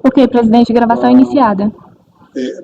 Ok, presidente, gravação iniciada.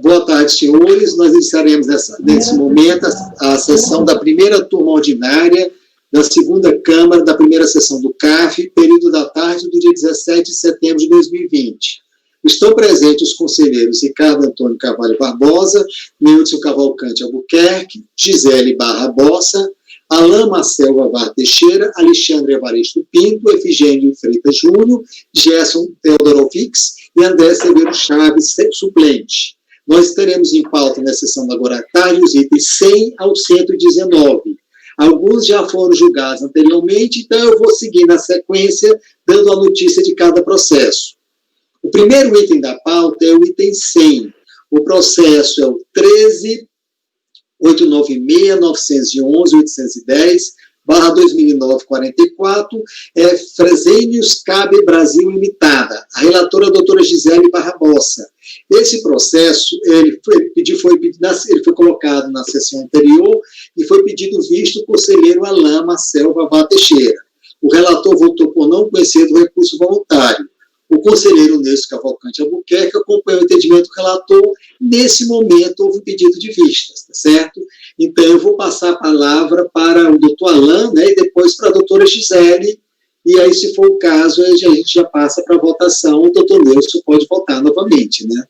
Boa tarde, senhores. Nós iniciaremos nesse momento a sessão da primeira turma ordinária da segunda Câmara da primeira sessão do CAF, período da tarde do dia 17 de setembro de 2020. Estão presentes os conselheiros Ricardo Antônio Carvalho Barbosa, Neudson Cavalcante Albuquerque, Gisele Barra Bossa, Alain Marcel Vavar Teixeira, Alexandre Evaristo Pinto, Efigênio Freitas Júnior, Gerson Teodorovix e André Severo Chaves, suplente. Nós teremos em pauta na sessão da agora à tarde os itens 100 ao 119. Alguns já foram julgados anteriormente, então eu vou seguir na sequência, dando a notícia de cada processo. O primeiro item da pauta é o item 100. O processo é o 13.896.911.810/2009-44, é Fresenius Cabe Brasil Limitada. A relatora é a doutora Gisele Barra Bossa. Esse processo ele foi colocado na sessão anterior e foi pedido visto o conselheiro Alain Marcel Vavar Teixeira. O relator votou por não conhecer do recurso voluntário. O conselheiro Neudson Cavalcante Albuquerque acompanhou o entendimento do relator. Nesse momento, houve um pedido de vistas, tá certo? Então, eu vou passar a palavra para o doutor Alain, né, e depois para a doutora Gisele, e aí, se for o caso, a gente já passa para a votação. O doutor Neudson pode votar novamente, né?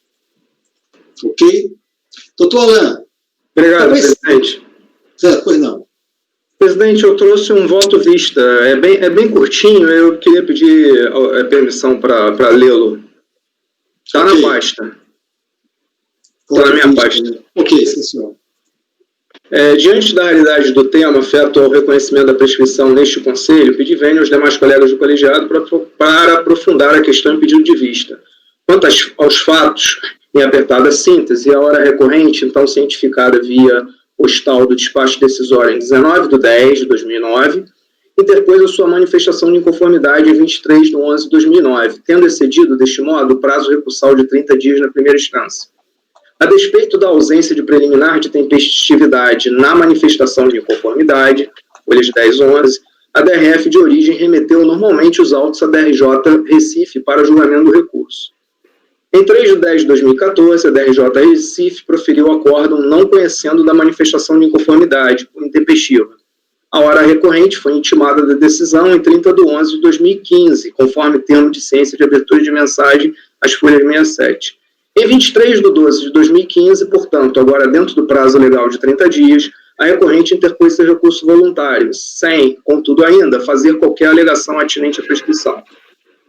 Ok? Doutor Alain. Obrigado, presidente. Certo, pois não. Presidente, eu trouxe um voto vista, é bem curtinho, eu queria pedir permissão para lê-lo. Está na pasta. Está na minha pasta. Ok, sim, senhor. Diante da realidade do tema afeto ao reconhecimento da prescrição neste Conselho, pedi vênia aos demais colegas do colegiado para aprofundar a questão em pedido de vista. Quanto aos fatos, em apertada síntese, a hora recorrente, então cientificada via postal do despacho decisório em 19/10/2009, interpôs a sua manifestação de inconformidade em 23/11/2009, tendo excedido, deste modo, o prazo recursal de 30 dias na primeira instância. A despeito da ausência de preliminar de tempestividade na manifestação de inconformidade, folhas 10/11, a DRF de origem remeteu normalmente os autos à DRJ Recife para julgamento do recurso. Em 3/10/2014, a DRJ Recife proferiu o acórdão não conhecendo da manifestação de inconformidade por intempestiva. A hora recorrente foi intimada da decisão em 30/11/2015, conforme termo de ciência de abertura de mensagem, às folhas 67. Em 23/12/2015, portanto, agora dentro do prazo legal de 30 dias, a recorrente interpôs seu recurso voluntário, sem, contudo ainda, fazer qualquer alegação atinente à prescrição.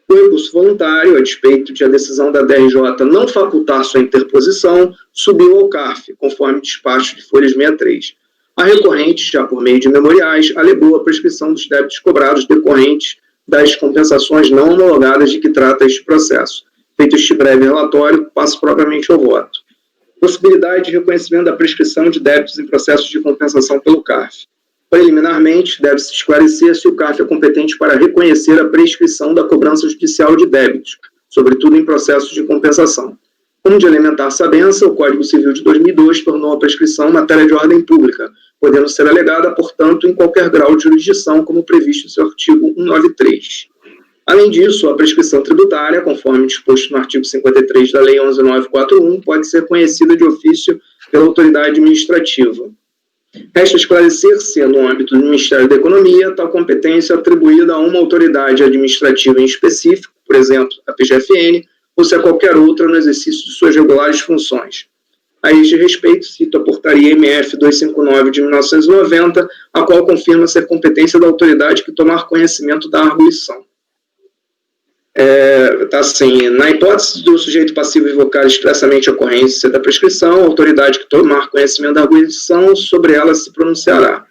O recurso voluntário, a despeito de a decisão da DRJ não facultar sua interposição, subiu ao CARF, conforme despacho de folhas 63. A recorrente, já por meio de memoriais, alegou a prescrição dos débitos cobrados decorrentes das compensações não homologadas de que trata este processo. Feito este breve relatório, passo propriamente ao voto. Possibilidade de reconhecimento da prescrição de débitos em processos de compensação pelo CARF. Preliminarmente, deve-se esclarecer se o CARF é competente para reconhecer a prescrição da cobrança judicial de débitos, sobretudo em processos de compensação. Como de elementar sabença, o Código Civil de 2002 tornou a prescrição matéria de ordem pública, podendo ser alegada, portanto, em qualquer grau de jurisdição, como previsto em seu artigo 193. Além disso, a prescrição tributária, conforme disposto no artigo 53 da Lei 11.941, pode ser conhecida de ofício pela autoridade administrativa. Resta esclarecer se, no âmbito do Ministério da Economia, tal competência é atribuída a uma autoridade administrativa em específico, por exemplo, a PGFN, ou se a qualquer outra no exercício de suas regulares funções. A este respeito, cito a Portaria MF 259 de 1990, a qual confirma ser competência da autoridade que tomar conhecimento da arguição. Na hipótese do sujeito passivo invocar expressamente a ocorrência da prescrição, a autoridade que tomar conhecimento da arguição, sobre ela se pronunciará.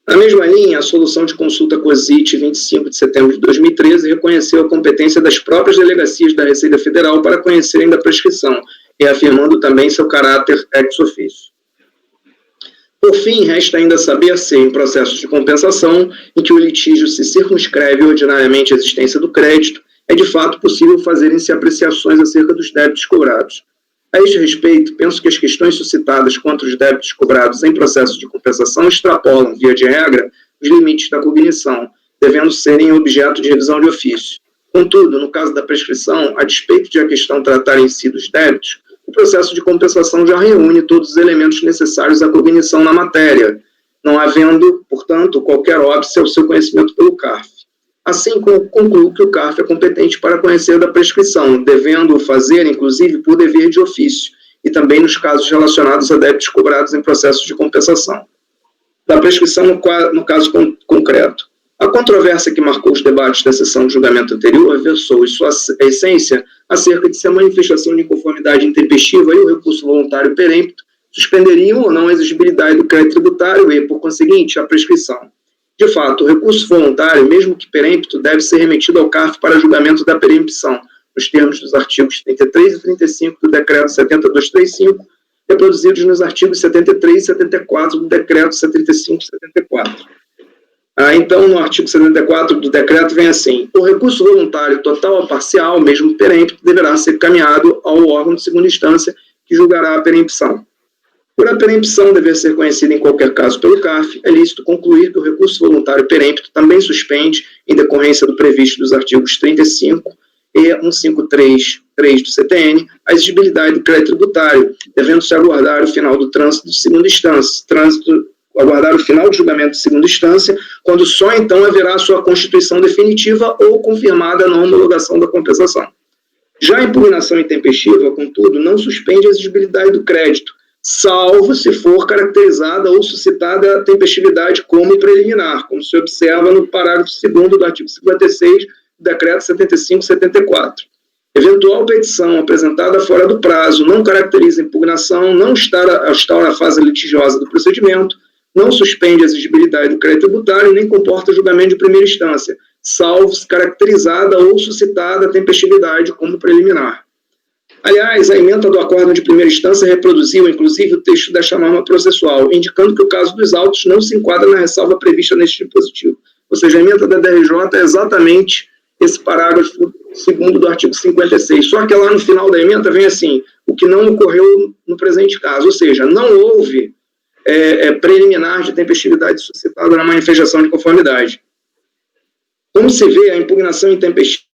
Na mesma linha, a solução de consulta COSIT 25 de setembro de 2013 reconheceu a competência das próprias delegacias da Receita Federal para conhecerem da prescrição, reafirmando também seu caráter ex officio. Por fim, resta ainda saber se, em processos de compensação, em que o litígio se circunscreve ordinariamente à existência do crédito, é de fato possível fazerem-se apreciações acerca dos débitos cobrados. A este respeito, penso que as questões suscitadas contra os débitos cobrados em processo de compensação extrapolam, via de regra, os limites da cognição, devendo serem objeto de revisão de ofício. Contudo, no caso da prescrição, a despeito de a questão tratar em si dos débitos, o processo de compensação já reúne todos os elementos necessários à cognição na matéria, não havendo, portanto, qualquer óbice ao seu conhecimento pelo CARF. Assim, concluo que o CARF é competente para conhecer da prescrição, devendo-o fazer, inclusive, por dever de ofício, e também nos casos relacionados a débitos cobrados em processos de compensação. Da prescrição no caso concreto. A controvérsia que marcou os debates da sessão de julgamento anterior versou em sua essência acerca de se a manifestação de inconformidade intempestiva e o recurso voluntário perempto suspenderiam ou não a exigibilidade do crédito tributário e, por conseguinte, a prescrição. De fato, o recurso voluntário, mesmo que perempto, deve ser remetido ao CARF para julgamento da perempção, nos termos dos artigos 33 e 35 do Decreto 7235, reproduzidos nos artigos 73 e 74 do Decreto 75 e 74. Então, no artigo 74 do decreto vem assim: o recurso voluntário total ou parcial, mesmo perempto, deverá ser encaminhado ao órgão de segunda instância que julgará a perempção. Por a perempção dever ser conhecida em qualquer caso pelo CARF, é lícito concluir que o recurso voluntário perempto também suspende, em decorrência do previsto dos artigos 35 e 153.3 do CTN, a exigibilidade do crédito tributário, devendo-se aguardar o final do trânsito de segunda instância, aguardar o final do julgamento de segunda instância, quando só então haverá a sua constituição definitiva ou confirmada na homologação da compensação. Já a impugnação intempestiva, contudo, não suspende a exigibilidade do crédito, salvo se for caracterizada ou suscitada a tempestividade como preliminar, como se observa no parágrafo 2º do artigo 56 do Decreto 75/74. Eventual petição apresentada fora do prazo não caracteriza impugnação, não instaura a fase litigiosa do procedimento, não suspende a exigibilidade do crédito tributário nem comporta julgamento de primeira instância, salvo se caracterizada ou suscitada a tempestividade como preliminar. Aliás, a ementa do acórdão de primeira instância reproduziu, inclusive, o texto desta norma processual, indicando que o caso dos autos não se enquadra na ressalva prevista neste dispositivo. Ou seja, a ementa da DRJ é exatamente esse parágrafo 2º do artigo 56. Só que lá no final da ementa vem assim: o que não ocorreu no presente caso. Ou seja, não houve preliminar de tempestividade suscitada na manifestação de conformidade. Como se vê, a impugnação intempestiva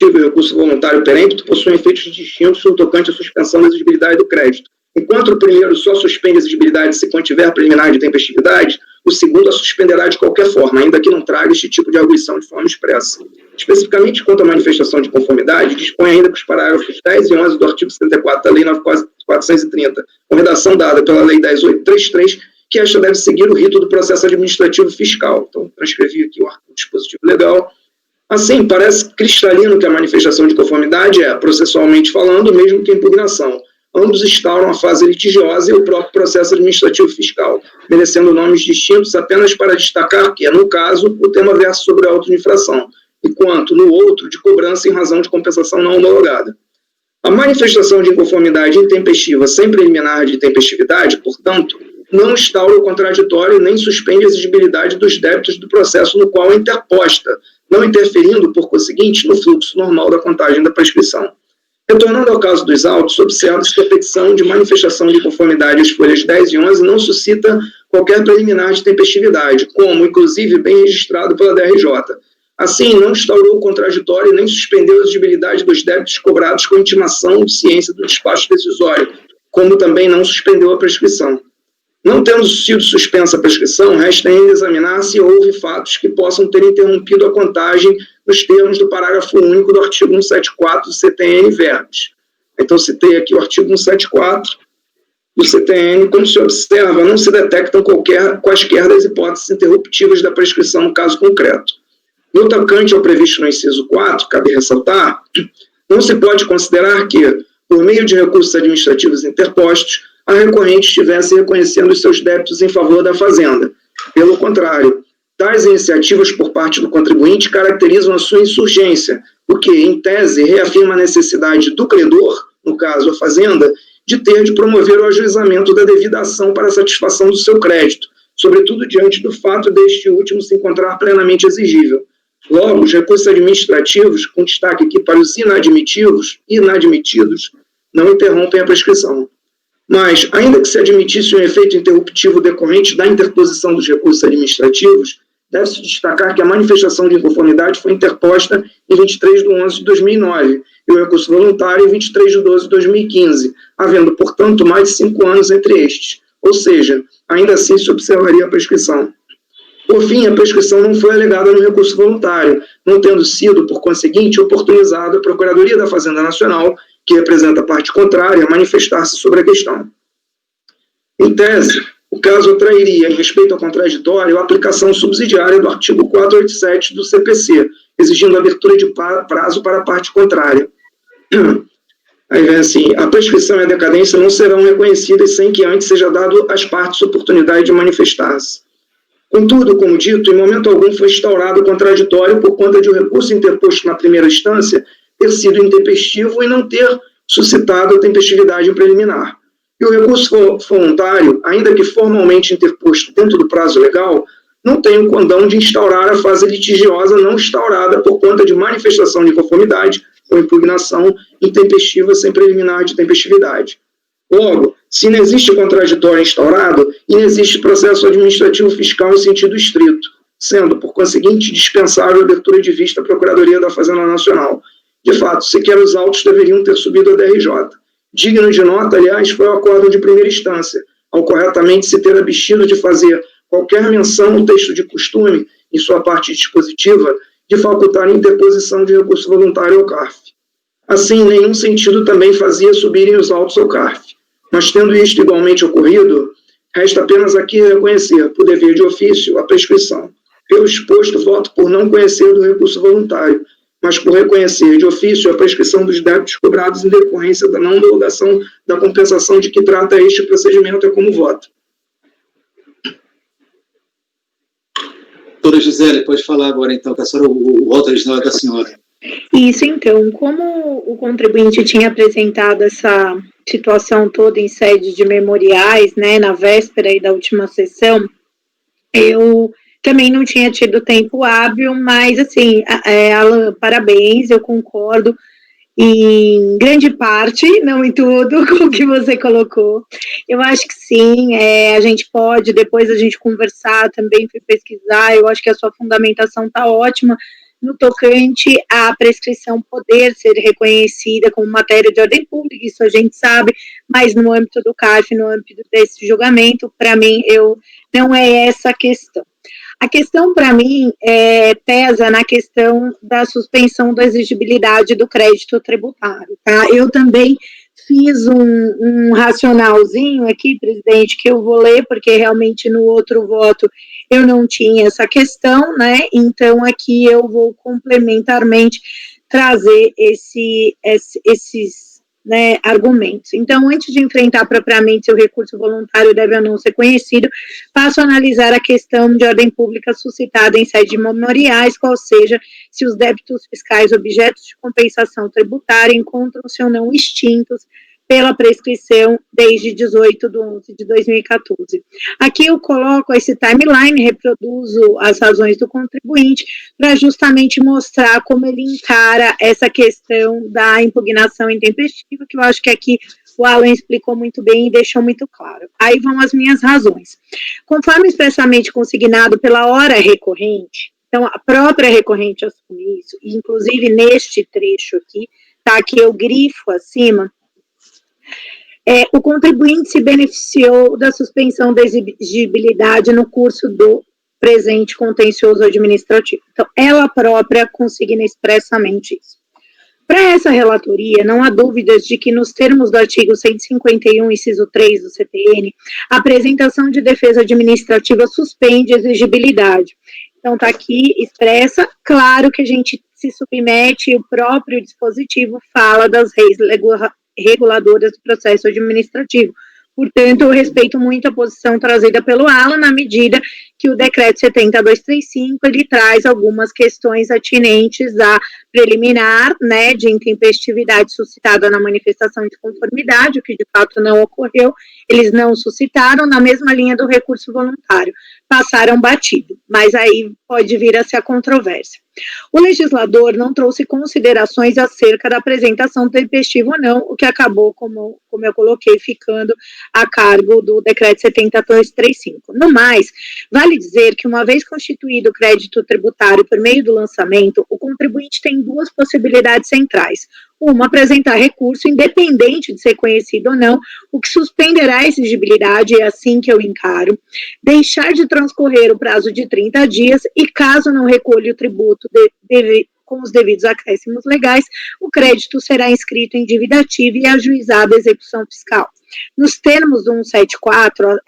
e o recurso voluntário perempto possuem efeitos distintos no tocante à suspensão da exigibilidade do crédito. Enquanto o primeiro só suspende a exigibilidade se contiver preliminar de tempestividade, o segundo a suspenderá de qualquer forma, ainda que não traga este tipo de arguição de forma expressa. Especificamente quanto à manifestação de conformidade, dispõe ainda que os parágrafos 10 e 11 do artigo 74 da Lei 9.430, com redação dada pela Lei 10.833, que esta deve seguir o rito do processo administrativo fiscal. Então, transcrevi aqui o dispositivo legal. Assim, parece cristalino que a manifestação de conformidade é, processualmente falando, mesmo que a impugnação. Ambos instauram a fase litigiosa e o próprio processo administrativo fiscal, merecendo nomes distintos apenas para destacar que, no caso, o tema versa sobre a auto-infração, enquanto, no outro, de cobrança em razão de compensação não homologada. A manifestação de inconformidade intempestiva sem preliminar de tempestividade, portanto, não instaura o contraditório nem suspende a exigibilidade dos débitos do processo no qual é interposta, não interferindo, por conseguinte, no fluxo normal da contagem da prescrição. Retornando ao caso dos autos, observa-se que a petição de manifestação de conformidade às folhas 10 e 11 não suscita qualquer preliminar de tempestividade, como, inclusive, bem registrado pela DRJ. Assim, não instaurou o contraditório nem suspendeu a exigibilidade dos débitos cobrados com intimação de ciência do despacho decisório, como também não suspendeu a prescrição. Não tendo sido suspensa a prescrição, resta ainda examinar se houve fatos que possam ter interrompido a contagem nos termos do parágrafo único do artigo 174 do CTN verbis. Então, citei aqui o artigo 174 do CTN. Como se observa, não se detectam quaisquer das hipóteses interruptivas da prescrição no caso concreto. No tocante ao previsto no inciso 4, cabe ressaltar, não se pode considerar que, por meio de recursos administrativos interpostos, a recorrente estivesse reconhecendo os seus débitos em favor da Fazenda. Pelo contrário, tais iniciativas por parte do contribuinte caracterizam a sua insurgência, o que, em tese, reafirma a necessidade do credor, no caso a Fazenda, de ter de promover o ajuizamento da devida ação para a satisfação do seu crédito, sobretudo diante do fato deste último se encontrar plenamente exigível. Logo, os recursos administrativos, com destaque aqui para os inadmitidos, não interrompem a prescrição. Mas, ainda que se admitisse um efeito interruptivo decorrente da interposição dos recursos administrativos, deve-se destacar que a manifestação de inconformidade foi interposta em 23 de 11 de 2009 e o recurso voluntário em 23 de 12 de 2015, havendo, portanto, mais de 5 anos entre estes. Ou seja, ainda assim se observaria a prescrição. Por fim, a prescrição não foi alegada no recurso voluntário, não tendo sido, por conseguinte, oportunizada a Procuradoria da Fazenda Nacional, que representa a parte contrária, a manifestar-se sobre a questão. Em tese, o caso atrairia, em respeito ao contraditório, a aplicação subsidiária do artigo 487 do CPC, exigindo a abertura de prazo para a parte contrária. Aí vem assim, a prescrição e a decadência não serão reconhecidas sem que antes seja dado às partes oportunidade de manifestar-se. Contudo, como dito, em momento algum foi instaurado o contraditório por conta de o recurso interposto na primeira instância ter sido intempestivo e não ter suscitado a tempestividade preliminar. E o recurso voluntário, ainda que formalmente interposto dentro do prazo legal, não tem o condão de instaurar a fase litigiosa não instaurada por conta de manifestação de conformidade ou impugnação intempestiva sem preliminar de tempestividade. Logo, se não existe contraditório instaurado, inexiste processo administrativo fiscal em sentido estrito, sendo, por conseguinte, dispensável a abertura de vista à Procuradoria da Fazenda Nacional. De fato, sequer os autos deveriam ter subido à DRJ. Digno de nota, aliás, foi o acórdão de primeira instância, ao corretamente se ter abstido de fazer qualquer menção ao texto de costume, em sua parte dispositiva, de facultar a interposição de recurso voluntário ao CARF. Assim, em nenhum sentido também fazia subirem os autos ao CARF. Mas, tendo isto igualmente ocorrido, resta apenas aqui reconhecer, por dever de ofício, a prescrição. Pelo exposto, voto por não conhecer do recurso voluntário, mas por reconhecer de ofício a prescrição dos débitos cobrados em decorrência da não homologação da compensação de que trata este procedimento, é como voto. Doutora Gisele, pode falar agora, então, que a senhora, o voto original é da senhora. Isso, então, como o contribuinte tinha apresentado essa situação toda em sede de memoriais, né, na véspera aí da última sessão, eu também não tinha tido tempo hábil, mas, assim, Alan, parabéns, eu concordo em grande parte, não em tudo, com o que você colocou. Eu acho que sim, a gente pode, depois a gente conversar também, pesquisar, eu acho que a sua fundamentação está ótima, no tocante à prescrição poder ser reconhecida como matéria de ordem pública, isso a gente sabe, mas no âmbito do CARF, no âmbito desse julgamento, para mim, não é essa a questão. A questão, para mim, pesa na questão da suspensão da exigibilidade do crédito tributário, tá? Eu também fiz um racionalzinho aqui, presidente, que eu vou ler, porque realmente no outro voto eu não tinha essa questão, né? Então, aqui eu vou complementarmente trazer esses né, argumentos. Então, antes de enfrentar propriamente se o recurso voluntário deve ou não ser conhecido, passo a analisar a questão de ordem pública suscitada em sede de memoriais, qual seja, se os débitos fiscais objetos de compensação tributária encontram-se ou não extintos pela prescrição desde 18 de 11 de 2014. Aqui eu coloco esse timeline, reproduzo as razões do contribuinte, para justamente mostrar como ele encara essa questão da impugnação intempestiva, que eu acho que aqui o Alan explicou muito bem e deixou muito claro. Aí vão as minhas razões. Conforme expressamente consignado pela hora recorrente, então a própria recorrente assume isso, e inclusive neste trecho aqui, tá, que eu grifo acima, o contribuinte se beneficiou da suspensão da exigibilidade no curso do presente contencioso administrativo. Então, ela própria consigna expressamente isso. Para essa relatoria, não há dúvidas de que, nos termos do artigo 151, inciso 3 do CPN, a apresentação de defesa administrativa suspende a exigibilidade. Então, está aqui expressa, claro que a gente se submete, o próprio dispositivo fala das leis reguladoras do processo administrativo. Portanto, eu respeito muito a posição trazida pelo Alan, na medida que o decreto 70.235, ele traz algumas questões atinentes à preliminar, né, de intempestividade suscitada na manifestação de conformidade, o que de fato não ocorreu, Eles não suscitaram na mesma linha do recurso voluntário, passaram batido, mas aí pode vir a ser a controvérsia. O legislador não trouxe considerações acerca da apresentação tempestiva ou não, o que acabou, como eu coloquei, ficando a cargo do decreto 7235. No mais, vale dizer que uma vez constituído o crédito tributário por meio do lançamento, o contribuinte tem duas possibilidades centrais. Uma, apresentar recurso, independente de ser conhecido ou não, o que suspenderá a exigibilidade, é assim que eu encaro, deixar de transcorrer o prazo de 30 dias e, caso não recolha o tributo com os devidos acréscimos legais, o crédito será inscrito em dívida ativa e ajuizada a execução fiscal. Nos termos do 174,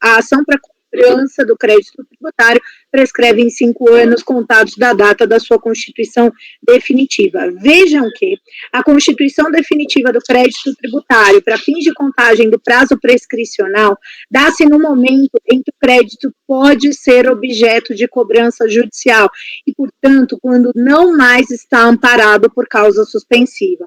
a ação para cobrança do crédito tributário prescreve em 5 anos contados da data da sua constituição definitiva. Vejam que a constituição definitiva do crédito tributário para fins de contagem do prazo prescricional dá-se no momento em que o crédito pode ser objeto de cobrança judicial e, portanto, quando não mais está amparado por causa suspensiva.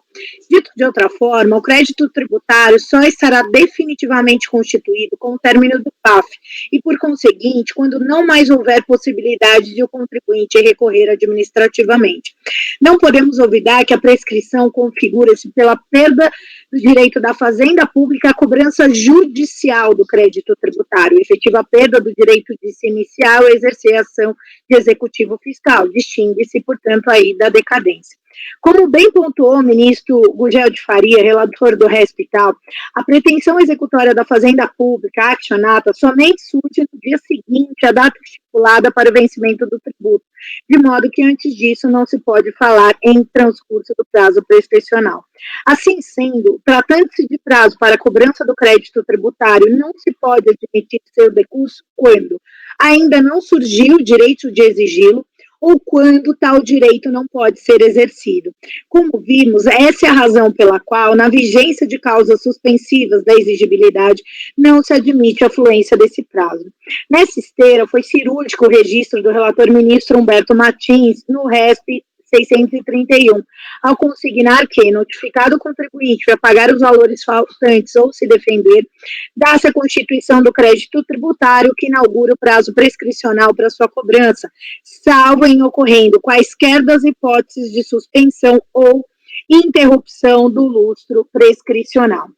Dito de outra forma, o crédito tributário só estará definitivamente constituído com o término do PAF e, por conseguinte, quando não mais houver possibilidade de o contribuinte recorrer administrativamente. Não podemos olvidar que a prescrição configura-se pela perda do direito da fazenda pública à cobrança judicial do crédito tributário, efetiva perda do direito de se iniciar ou exercer a ação de executivo fiscal, distingue-se, portanto, aí da decadência. Como bem pontuou o ministro Gugel de Faria, relator do RESP e tal, a pretensão executória da Fazenda Pública, actionata, somente surge no dia seguinte à data estipulada para o vencimento do tributo, de modo que antes disso não se pode falar em transcurso do prazo prescricional. Assim sendo, tratando-se de prazo para a cobrança do crédito tributário, não se pode admitir seu decurso quando ainda não surgiu o direito de exigi-lo, ou quando tal direito não pode ser exercido. Como vimos, essa é a razão pela qual, na vigência de causas suspensivas da exigibilidade, não se admite a fluência desse prazo. Nessa esteira, foi cirúrgico o registro do relator ministro Humberto Martins no RESP 631, ao consignar que, notificado o contribuinte a pagar os valores faltantes ou se defender, dá-se a constituição do crédito tributário que inaugura o prazo prescricional para sua cobrança, salvo em ocorrendo quaisquer das hipóteses de suspensão ou interrupção do lustro prescricional.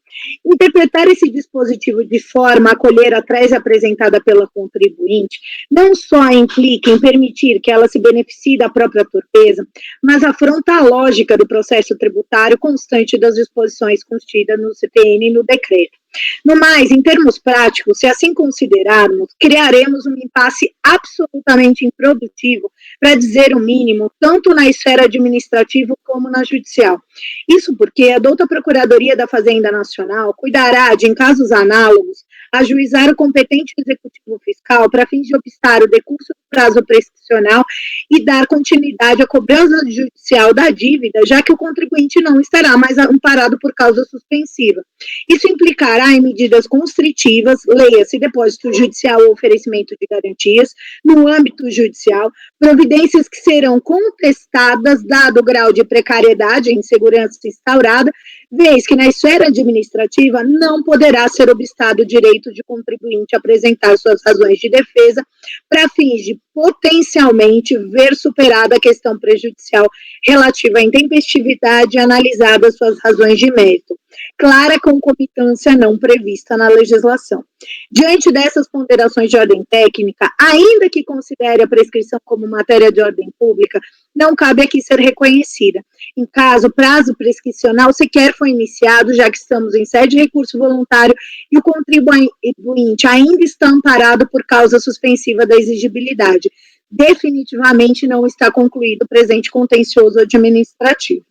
Interpretar esse dispositivo de forma a acolher a tese apresentada pela contribuinte não só implica em permitir que ela se beneficie da própria torpeza, mas afronta a lógica do processo tributário constante das disposições contidas no CTN e no decreto. No mais, em termos práticos, se assim considerarmos, criaremos um impasse absolutamente improdutivo, para dizer o mínimo, tanto na esfera administrativa como na judicial. Isso porque a douta Procuradoria da Fazenda Nacional cuidará de, em casos análogos, ajuizar o competente executivo fiscal para fins de obstar o decurso do prazo prescricional e dar continuidade à cobrança judicial da dívida, já que o contribuinte não estará mais amparado por causa suspensiva. Isso implicará em medidas constritivas, leia-se depósito judicial ou oferecimento de garantias, no âmbito judicial, providências que serão contestadas, dado o grau de precariedade e insegurança instaurada, vez que na esfera administrativa não poderá ser obstado o direito de contribuinte a apresentar suas razões de defesa para fins de potencialmente ver superada a questão prejudicial relativa à intempestividade e analisadas suas razões de mérito. Clara concomitância não prevista na legislação. Diante dessas ponderações de ordem técnica, ainda que considere a prescrição como matéria de ordem pública, não cabe aqui ser reconhecida. Em caso, o prazo prescricional sequer foi iniciado, já que estamos em sede de recurso voluntário e o contribuinte ainda está amparado por causa suspensiva da exigibilidade. Definitivamente não está concluído o presente contencioso administrativo.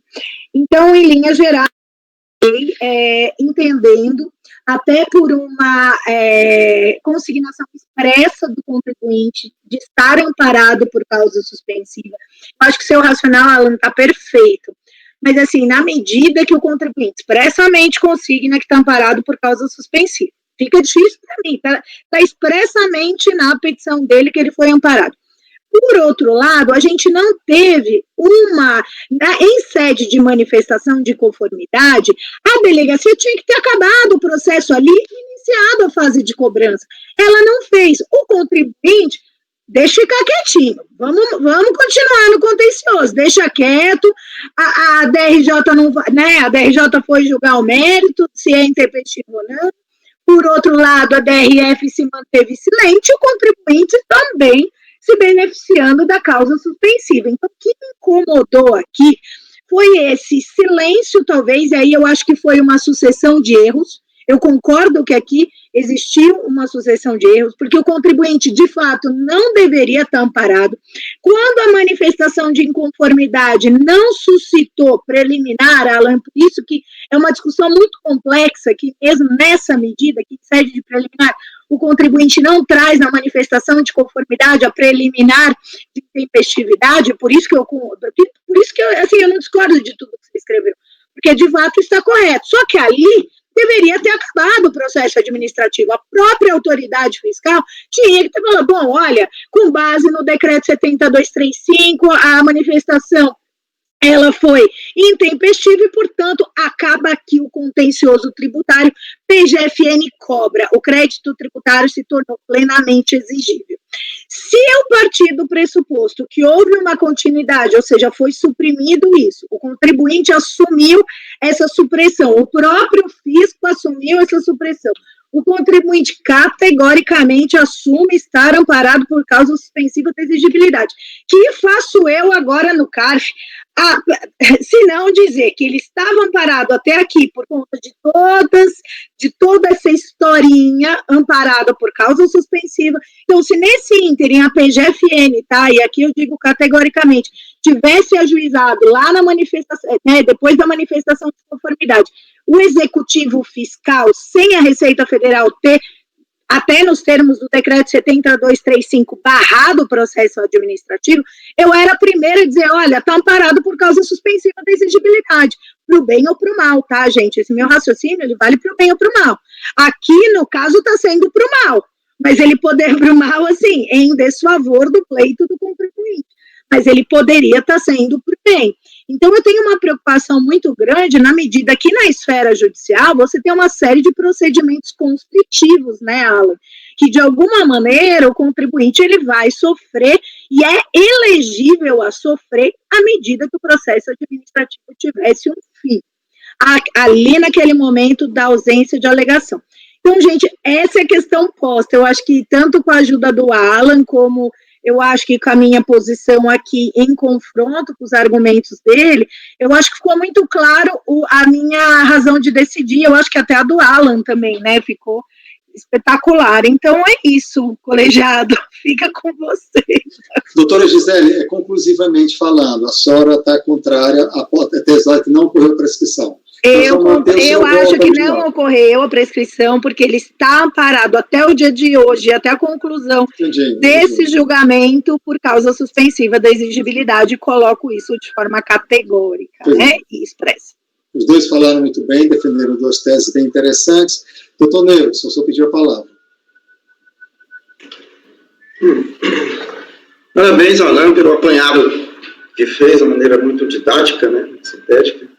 Então, em linhas gerais, entendendo, até por uma consignação expressa do contribuinte de estar amparado por causa suspensiva. Eu acho que o seu racional, Alan, está perfeito. Mas, assim, na medida que o contribuinte expressamente consigna que está amparado por causa suspensiva. Fica difícil para mim, está expressamente na petição dele que ele foi amparado. Por outro lado, a gente não teve em sede de manifestação de conformidade, a delegacia tinha que ter acabado o processo ali e iniciado a fase de cobrança. Ela não fez. O contribuinte, deixa ficar quietinho, vamos continuar no contencioso, deixa quieto, a DRJ não vai, né? A DRJ foi julgar o mérito, se é intempestivo ou não. Por outro lado, a DRF se manteve silente, o contribuinte também se beneficiando da causa suspensiva. Então, o que me incomodou aqui foi esse silêncio, talvez, e aí eu acho que foi uma sucessão de erros. Eu concordo que aqui existiu uma sucessão de erros, porque o contribuinte, de fato, não deveria estar amparado. Quando a manifestação de inconformidade não suscitou preliminar, Alan, por isso que é uma discussão muito complexa, que mesmo nessa medida, que sede de preliminar, o contribuinte não traz na manifestação de conformidade a preliminar de tempestividade, por isso que eu assim, eu não discordo de tudo que você escreveu, porque de fato está correto. Só que ali deveria ter acabado o processo administrativo. A própria autoridade fiscal tinha que ter falado, bom, olha, com base no decreto 70235, a manifestação ela foi intempestiva e, portanto, acaba aqui o contencioso tributário, PGFN cobra, o crédito tributário se tornou plenamente exigível. Se eu partir do pressuposto que houve uma continuidade, ou seja, foi suprimido isso, o contribuinte assumiu essa supressão, o próprio fisco assumiu essa supressão, o contribuinte categoricamente assume estar amparado por causa suspensiva da exigibilidade. Que faço eu agora no CARF? Se não dizer que ele estava amparado até aqui por conta de toda essa historinha amparada por causa suspensiva. Então, se nesse ínterim a PGFN, tá, e aqui eu digo categoricamente, tivesse ajuizado lá na manifestação, né, depois da manifestação de conformidade, o executivo fiscal, sem a Receita Federal ter, até nos termos do decreto 70235, barrado o processo administrativo, eu era a primeira a dizer, olha, está amparado por causa suspensiva da exigibilidade, para o bem ou para o mal, tá, gente? Esse meu raciocínio, ele vale para o bem ou para o mal. Aqui, no caso, está sendo para o mal, mas ele poder para o mal, assim, em desfavor do pleito do contribuinte, mas ele poderia estar sendo para o bem. Então, eu tenho uma preocupação muito grande na medida que na esfera judicial você tem uma série de procedimentos constritivos, né, Alan? Que, de alguma maneira, o contribuinte ele vai sofrer e é elegível a sofrer à medida que o processo administrativo tivesse um fim. Ali, naquele momento da ausência de alegação. Então, gente, essa é a questão posta. Eu acho que tanto com a ajuda do Alan, como eu acho que com a minha posição aqui em confronto com os argumentos dele, eu acho que ficou muito claro a minha razão de decidir, eu acho que até a do Alan também, né, ficou espetacular. Então é isso, colegiado, fica com vocês. Doutora Gisele, conclusivamente falando, a senhora está contrária à tese que não ocorreu prescrição. Eu acho que não ocorreu a prescrição, porque ele está amparado até o dia de hoje, até a conclusão desse julgamento por causa suspensiva da exigibilidade, coloco isso de forma categórica, né, e expressa. Os dois falaram muito bem, defenderam duas teses bem interessantes. Doutor Neuro, se eu só pedir a palavra. Parabéns, Alan, pelo apanhado que fez de maneira muito didática, né, sintética,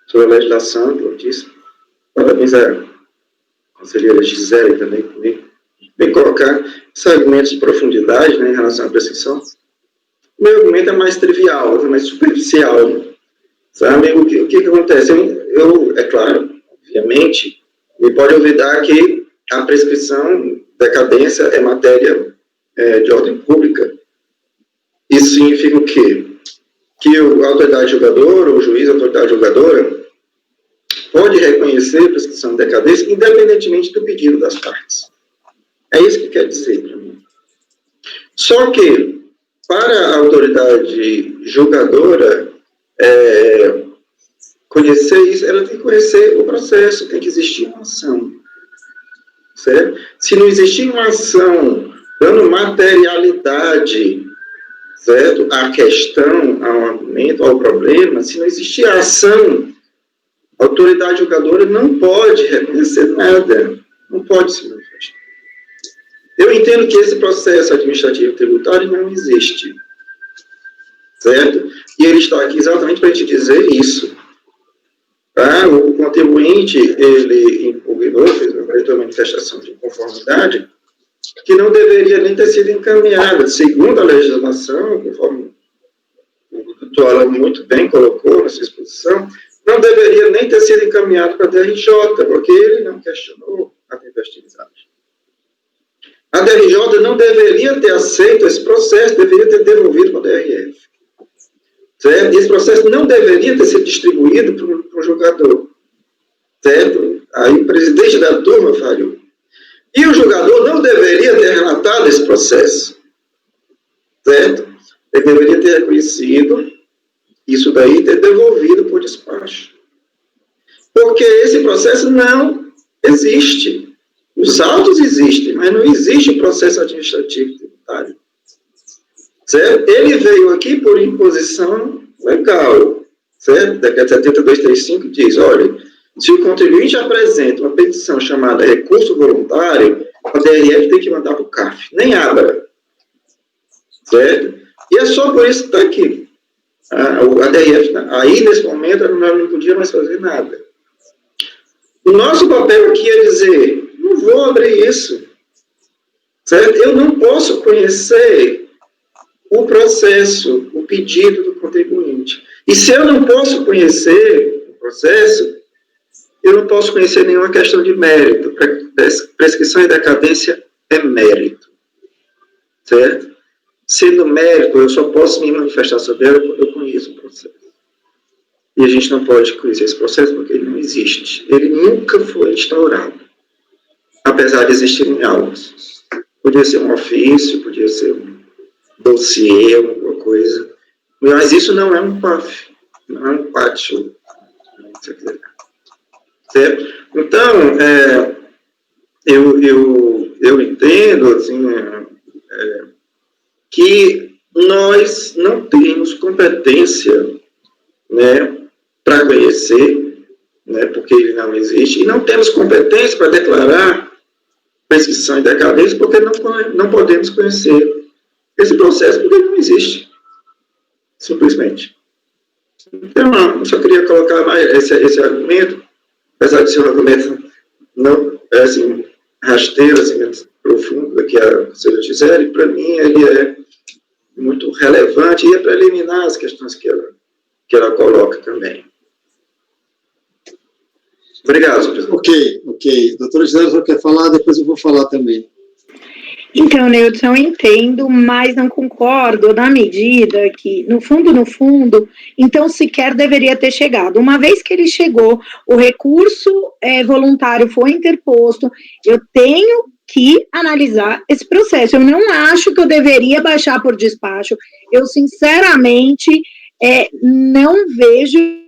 sobre a legislação, como eu disse. Parabéns à conselheira Gisele também, bem colocar esses argumentos de profundidade, né, em relação à prescrição. O meu argumento é mais trivial, é mais superficial, né? Sabe, o que acontece? É claro, obviamente, me pode olvidar que a prescrição, decadência, é matéria de ordem pública. Isso significa o quê? Que a autoridade julgadora, o juiz, a autoridade julgadora, pode reconhecer a prescrição de decadência independentemente do pedido das partes. É isso que quer dizer para mim. Só que, para a autoridade julgadora conhecer isso, ela tem que conhecer o processo, tem que existir uma ação. Certo? Se não existir uma ação dando materialidade, certo, à questão, ao argumento, ao problema, se não existir a ação, a autoridade julgadora não pode reconhecer nada, não pode se manifestar. Eu entendo que esse processo administrativo tributário não existe, certo? E ele está aqui exatamente para te dizer isso, Tá? O contribuinte, ele impugnou, fez uma manifestação de inconformidade, que não deveria nem ter sido encaminhada, segundo a legislação, conforme o doutor Alan muito bem colocou na sua exposição, não deveria nem ter sido encaminhado para a DRJ, porque ele não questionou a tempestividade. A DRJ não deveria ter aceito esse processo, deveria ter devolvido para a DRF. Certo? Esse processo não deveria ter sido distribuído para o julgador. Certo? Aí o presidente da turma falhou. E o julgador não deveria ter relatado esse processo. Certo? Ele deveria ter reconhecido isso daí e ter devolvido por despacho. Porque esse processo não existe. Os autos existem, mas não existe processo administrativo tributário. Certo? Ele veio aqui por imposição legal. Certo? Decreto 7235 diz, olha, se o contribuinte apresenta uma petição chamada recurso voluntário, a DRF tem que mandar para o CAF, nem abra. Certo? E é só por isso que está aqui. A DRF, aí nesse momento, não podia mais fazer nada. O nosso papel aqui é dizer, não vou abrir isso. Certo? Eu não posso conhecer o processo, o pedido do contribuinte. E se eu não posso conhecer o processo, eu não posso conhecer nenhuma questão de mérito. Prescrição e decadência é mérito. Certo? Sendo mérito, eu só posso me manifestar sobre ela quando eu conheço o processo. E a gente não pode conhecer esse processo porque ele não existe. Ele nunca foi instaurado. Apesar de existirem autos. Podia ser um ofício, podia ser um dossiê, alguma coisa. Mas isso não é um PAF. Não é um pátio. Certo? Então, eu entendo, assim, que nós não temos competência, né, para conhecer, né, porque ele não existe, e não temos competência para declarar prescrição e decadência, porque não podemos conhecer esse processo, porque ele não existe, simplesmente. Então, eu só queria colocar mais esse argumento, apesar de ser um argumento não, assim, rasteiro, assim, profundo, do que a senhora Gisele, para mim ele é muito relevante e é para eliminar as questões que ela coloca também. Obrigado, presidente. Ok. Doutora Gisele só quer falar, depois eu vou falar também. Então, Neudson, eu entendo, mas não concordo na medida que, no fundo, então sequer deveria ter chegado. Uma vez que ele chegou, o recurso voluntário foi interposto, eu tenho que analisar esse processo. Eu não acho que eu deveria baixar por despacho. Eu, sinceramente, não vejo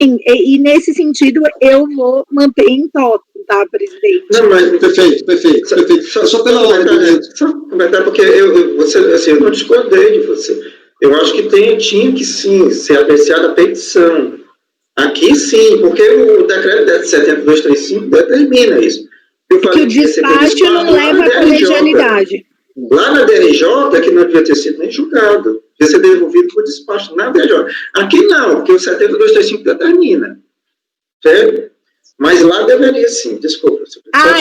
e nesse sentido eu vou manter em toque, tá, presidente? Não, mas perfeito. Só pela ordem. Só comentar, porque você, assim, eu não discordei de você. Eu acho que tinha que sim ser apreciada a petição, Aqui sim, porque o decreto 7235 determina isso. Que o despacho não leva à colegialidade. Lá na DRJ, que não devia ter sido nem julgado, devia ser devolvido por despacho na DRJ. Aqui não, porque o 7235 determina. Certo? Mas lá deveria sim, desculpa.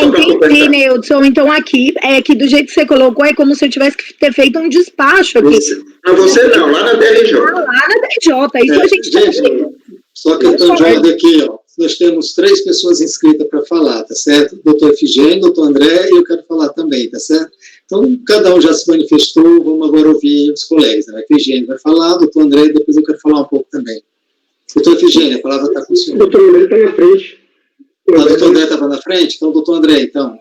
Entendi, Neudson. Então aqui, que do jeito que você colocou, é como se eu tivesse que ter feito um despacho aqui. Não, você não, lá na DRJ. Lá na DRJ, isso a gente gente, só que eu estou de ordem aqui, ó. Nós temos 3 pessoas inscritas para falar, tá certo? Doutor Efigênio, doutor André, e eu quero falar também, tá certo? Então, cada um já se manifestou, vamos agora ouvir os colegas. Né? Efigênio vai falar, doutor André, depois eu quero falar um pouco também. Doutor Efigênio, a palavra está com o senhor. Doutor André está na frente. O doutor André estava na frente? Então, doutor André, então.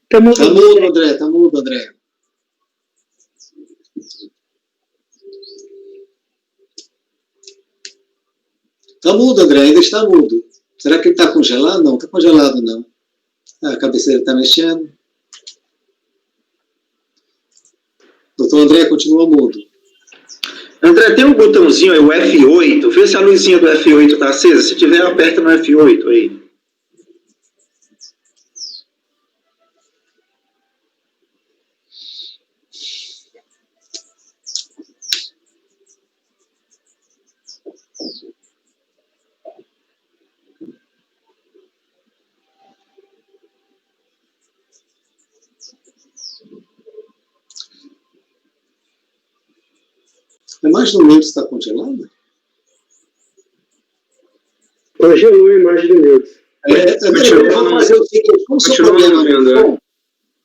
Está mudo, André, está mudo, André. Está mudo, André, ainda está mudo. Será que ele está congelado? Não, está congelado, não. A cabeceira está mexendo. Doutor André continua mudo. André, tem um botãozinho aí, o F8. Vê se a luzinha do F8 está acesa. Se tiver, aperta no F8 aí. A imagem do Neudson está congelada? Congelou a imagem do Neudson. Vamos fazer o seguinte, como o seu problema não,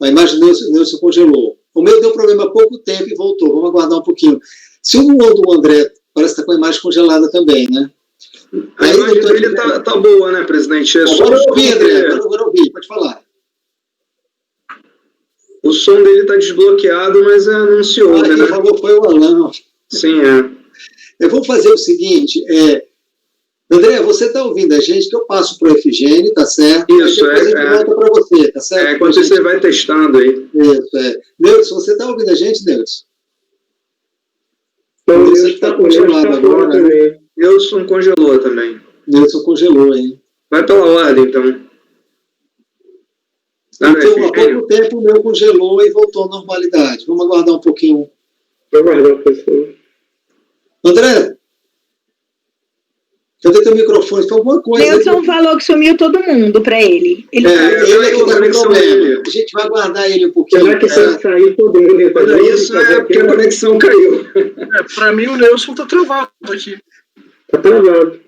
a imagem do Neudson congelou. O meu deu problema há pouco tempo e voltou. Vamos aguardar um pouquinho. Se o do André parece que está com a imagem congelada também, né? A imagem dele está boa, né, presidente? Agora eu ouvi, André. Agora eu ouvi. Pode falar. O som dele está desbloqueado, mas anunciou, né? Quem falou foi o Alan. Sim, é. Eu vou fazer o seguinte, André, você está ouvindo a gente, que eu passo para o Efigênio, tá certo? Isso, depois a gente volta para você, tá certo? Enquanto você vai testando aí. Isso, Neudson, você está ouvindo a gente, Neudson? Não, você está congelado agora, né? Neudson congelou também. Neudson congelou, hein? Vai pela ordem, então. Então, há pouco tempo o meu congelou e voltou à normalidade. Vamos aguardar um pouquinho. Vou aguardar, pessoal. André, cadê teu microfone? Foi alguma coisa. Neudson falou que sumiu todo mundo para ele. Ele é que está com problema. A gente vai aguardar ele um pouquinho. Será que sair todo mundo? Mas isso é porque a conexão caiu. Para mim, o Neudson está travado aqui. Está travado.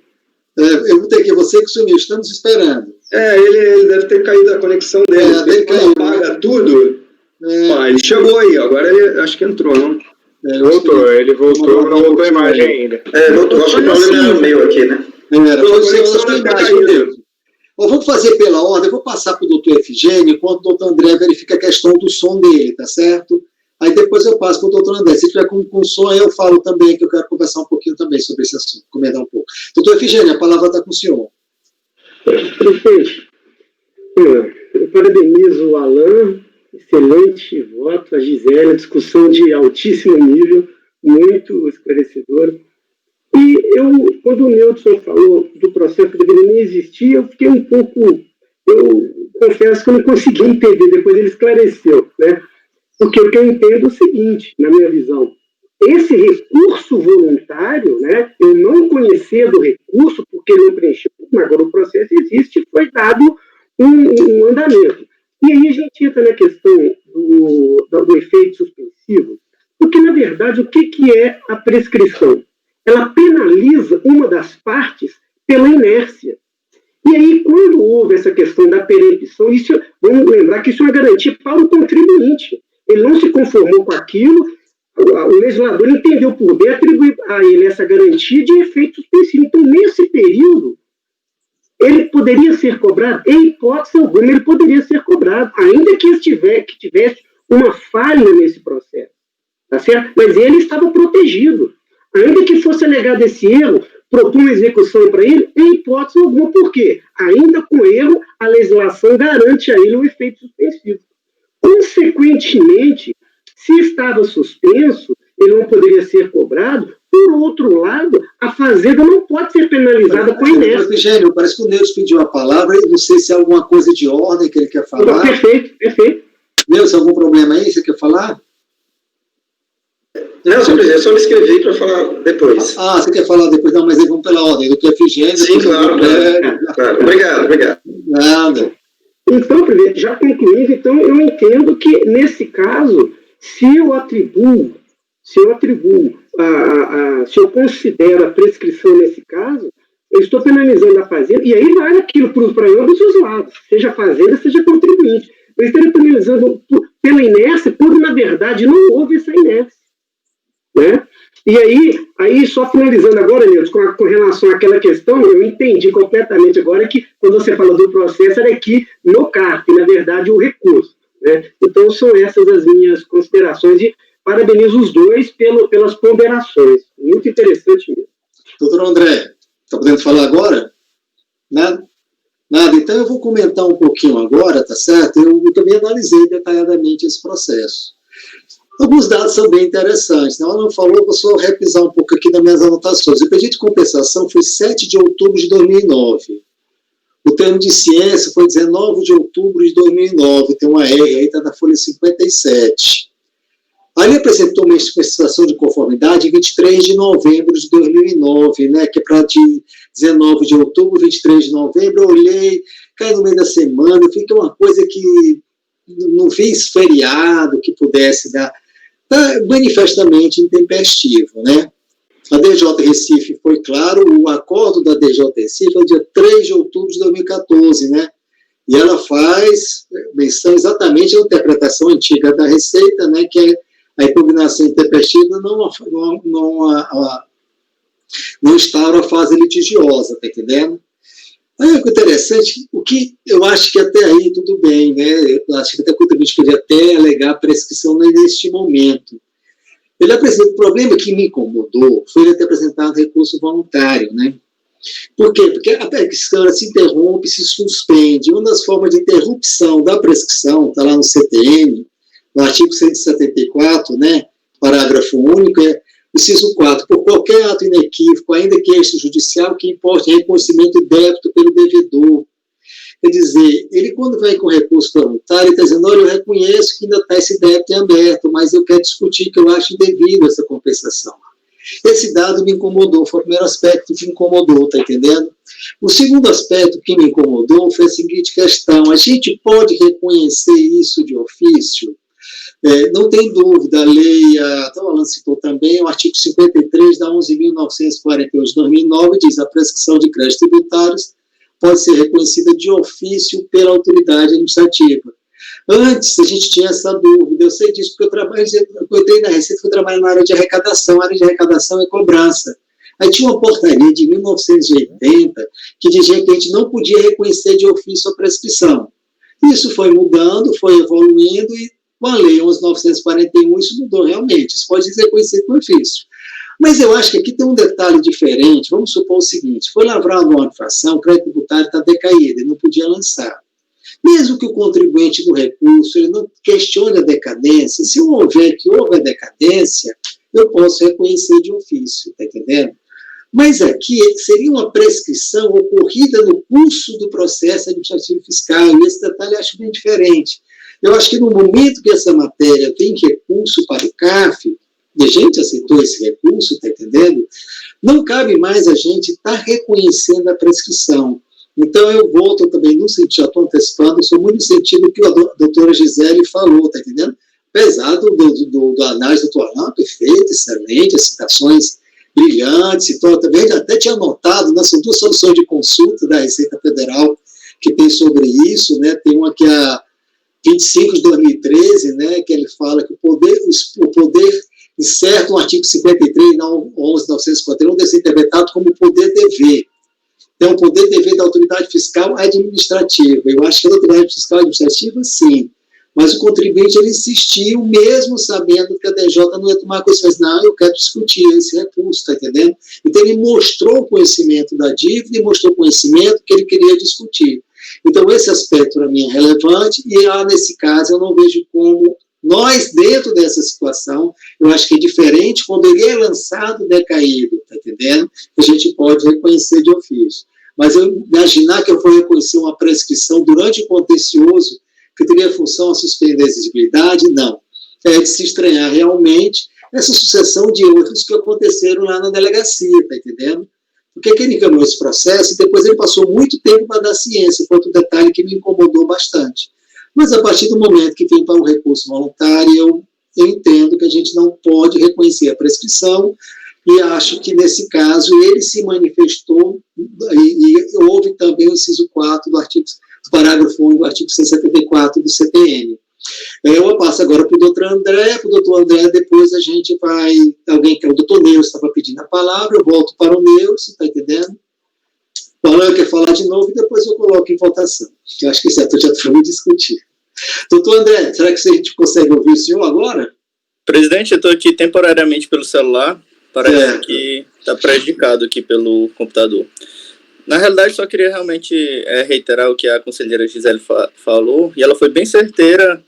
Eu vou ter que você que sumiu. Estamos esperando. Ele deve ter caído a conexão dele. Deve cair. Apaga tudo. Ele chegou aí. Agora ele acho que entrou, não? Ele voltou, não voltou a imagem ainda. Voltou. Acho que o problema era o meu aqui, né? Vamos fazer pela ordem. Eu vou passar para o doutor Efigênio, enquanto o doutor André verifica a questão do som dele, tá certo? Aí depois eu passo para o doutor André. Se tiver com som, aí eu falo também, que eu quero conversar um pouquinho também sobre esse assunto, comentar um pouco. Doutor Efigênio, a palavra está com o senhor. Prefeito, eu parabenizo o Alan, excelente voto, a Gisele, discussão de altíssimo nível, muito esclarecedora. E quando o Neudson falou do processo que deveria nem existir, eu fiquei um pouco, eu confesso que eu não consegui entender, depois ele esclareceu, né? Porque o que eu entendo é o seguinte, na minha visão, esse recurso voluntário, né, eu não conhecia do recurso, porque ele não preencheu, mas agora o processo existe e foi dado um andamento. E aí a gente entra na questão do efeito suspensivo, porque, na verdade, o que é a prescrição? Ela penaliza uma das partes pela inércia. E aí, quando houve essa questão da perempção, vamos lembrar que isso é uma garantia para o contribuinte. Ele não se conformou com aquilo, o legislador entendeu por bem atribuir a ele essa garantia de efeito suspensivo. Então, nesse período, ele poderia ser cobrado, em hipótese alguma, ele poderia ser cobrado, ainda que tivesse uma falha nesse processo. Tá certo? Mas ele estava protegido. Ainda que fosse alegado esse erro, propõe execução para ele, em hipótese alguma. Por quê? Ainda com erro, a legislação garante a ele o efeito suspensivo. Consequentemente, se estava suspenso, ele não poderia ser cobrado. Por outro lado, a Fazenda não pode ser penalizada com a inércia. Efigênio, parece que o Neudes pediu a palavra, e não sei se é alguma coisa de ordem que ele quer falar. Perfeito. Neudes, algum problema aí? Você quer falar? Não, eu só me inscrevi para falar depois. Você quer falar depois? Não, mas aí vamos pela ordem. Do que Efigênio... Sim, claro. Obrigado. Nada. Então, presidente, já concluindo, então, eu entendo que, nesse caso, se eu considero a prescrição nesse caso, eu estou penalizando a Fazenda, e aí vale aquilo para ambos os lados, seja a Fazenda, seja contribuinte. Eu estaria penalizando pela inércia, porque, na verdade, não houve essa inércia. Né? E aí, só finalizando agora, Neudes, com relação àquela questão, eu entendi completamente agora que, quando você fala do processo, era aqui no CARF, na verdade, o recurso. Né? Então, são essas as minhas considerações, e parabenizo os dois pelas ponderações. Muito interessante mesmo. Doutor André, está podendo falar agora? Nada? Então eu vou comentar um pouquinho agora, tá certo? Eu também analisei detalhadamente esse processo. Alguns dados são bem interessantes. Ela não falou, vou só repisar um pouco aqui nas minhas anotações. O pedido de compensação foi 7 de outubro de 2009. O termo de ciência foi 19 de outubro de 2009. Tem uma R aí, está na folha 57. Aí apresentou uma manifestação de conformidade em 23 de novembro de 2009, né, que é para de 19 de outubro, 23 de novembro, eu olhei, caiu no meio da semana, fica uma coisa que não fiz feriado que pudesse dar, tá manifestamente intempestivo, né. A DJ Recife foi claro, o acordo da DJ Recife é o dia 3 de outubro de 2014, né, e ela faz menção exatamente à interpretação antiga da Receita, né, que é a impugnação intempestiva não instaura a fase litigiosa, tá entendendo? Aí o interessante, o que eu acho que até aí tudo bem, né? Eu acho que até o contribuinte poderia até alegar a prescrição neste momento. Ele apresenta o problema que me incomodou, foi ele ter apresentado recurso voluntário, né? Por quê? Porque a prescrição se interrompe, se suspende. Uma das formas de interrupção da prescrição, está lá no CTN, no artigo 174, né, parágrafo único, inciso 4, por qualquer ato inequívoco, ainda que extrajudicial, que importe reconhecimento do débito pelo devedor. Quer dizer, ele quando vai com recurso voluntário, ele está dizendo, olha, eu reconheço que ainda está esse débito em aberto, mas eu quero discutir que eu acho indevido essa compensação. Esse dado me incomodou, foi o primeiro aspecto que me incomodou, está entendendo? O segundo aspecto que me incomodou foi a seguinte questão, a gente pode reconhecer isso de ofício? Não tem dúvida, a lei, então o Alan citou também, o artigo 53 da 11.948 de 2009 diz a prescrição de créditos tributários pode ser reconhecida de ofício pela autoridade administrativa. Antes, a gente tinha essa dúvida, eu sei disso porque eu entrei na Receita, fui trabalhar na área de arrecadação, a área de arrecadação é cobrança. Aí tinha uma portaria de 1980 que dizia que a gente não podia reconhecer de ofício a prescrição. Isso foi mudando, foi evoluindo e com a lei 11.941 isso mudou realmente, isso pode ser reconhecido com ofício. Mas eu acho que aqui tem um detalhe diferente, vamos supor o seguinte, foi lavrado uma infração, o crédito tributário está decaído, ele não podia lançar. Mesmo que o contribuinte do recurso ele não questione a decadência, se eu houver que houve a decadência, eu posso reconhecer de ofício, está entendendo? Mas aqui seria uma prescrição ocorrida no curso do processo administrativo fiscal, e esse detalhe eu acho bem diferente. Eu acho que no momento que essa matéria tem recurso para o CARF, e a gente aceitou esse recurso, está entendendo? Não cabe mais a gente estar reconhecendo a prescrição. Então, eu volto também no sentido, já estou antecipando, eu sou muito no sentido que a doutora Gisele falou, está entendendo? Apesar do análise do doutor Alain, perfeito, excelente, as citações brilhantes, então, também até tinha anotado, né, são duas soluções de consulta da Receita Federal que tem sobre isso, né, tem uma que é a 25 de 2013, né, que ele fala que o poder incerto no artigo 53, não 11.941, deve ser interpretado como poder-dever. Então, o poder-dever da autoridade fiscal administrativa. Eu acho que a autoridade fiscal administrativa, sim. Mas o contribuinte, ele insistiu, mesmo sabendo que a DJ não ia tomar conhecimento. Não, eu quero discutir esse recurso, está entendendo? Então, ele mostrou o conhecimento da dívida e mostrou o conhecimento que ele queria discutir. Então, esse aspecto, para mim, é relevante e, nesse caso, eu não vejo como Nós, dentro dessa situação, eu acho que é diferente quando ele é lançado decaído, tá entendendo? A gente pode reconhecer de ofício. Mas eu imaginar que eu vou reconhecer uma prescrição durante o contencioso que teria função a suspender a exigibilidade, não. É de se estranhar realmente essa sucessão de outros que aconteceram lá na delegacia, tá entendendo? Porque que ele encaminhou esse processo e depois ele passou muito tempo para dar ciência, foi outro detalhe que me incomodou bastante. Mas a partir do momento que vem para um recurso voluntário, eu entendo que a gente não pode reconhecer a prescrição e acho que, nesse caso, ele se manifestou e houve também o inciso 4 do parágrafo 1 do artigo 174 do CPM. Eu passo agora para o doutor André, depois a gente vai, alguém que é o doutor Neucio estava pedindo a palavra, eu volto para o Neucio, está entendendo? O Alan quer falar de novo e depois eu coloco em votação. Eu acho que esse ator já foi discutir. Doutor André, será que a gente consegue ouvir o senhor agora? Presidente, eu estou aqui temporariamente pelo celular, parece que está prejudicado aqui pelo computador. Na realidade, só queria realmente reiterar o que a conselheira Gisele falou, e ela foi bem certeira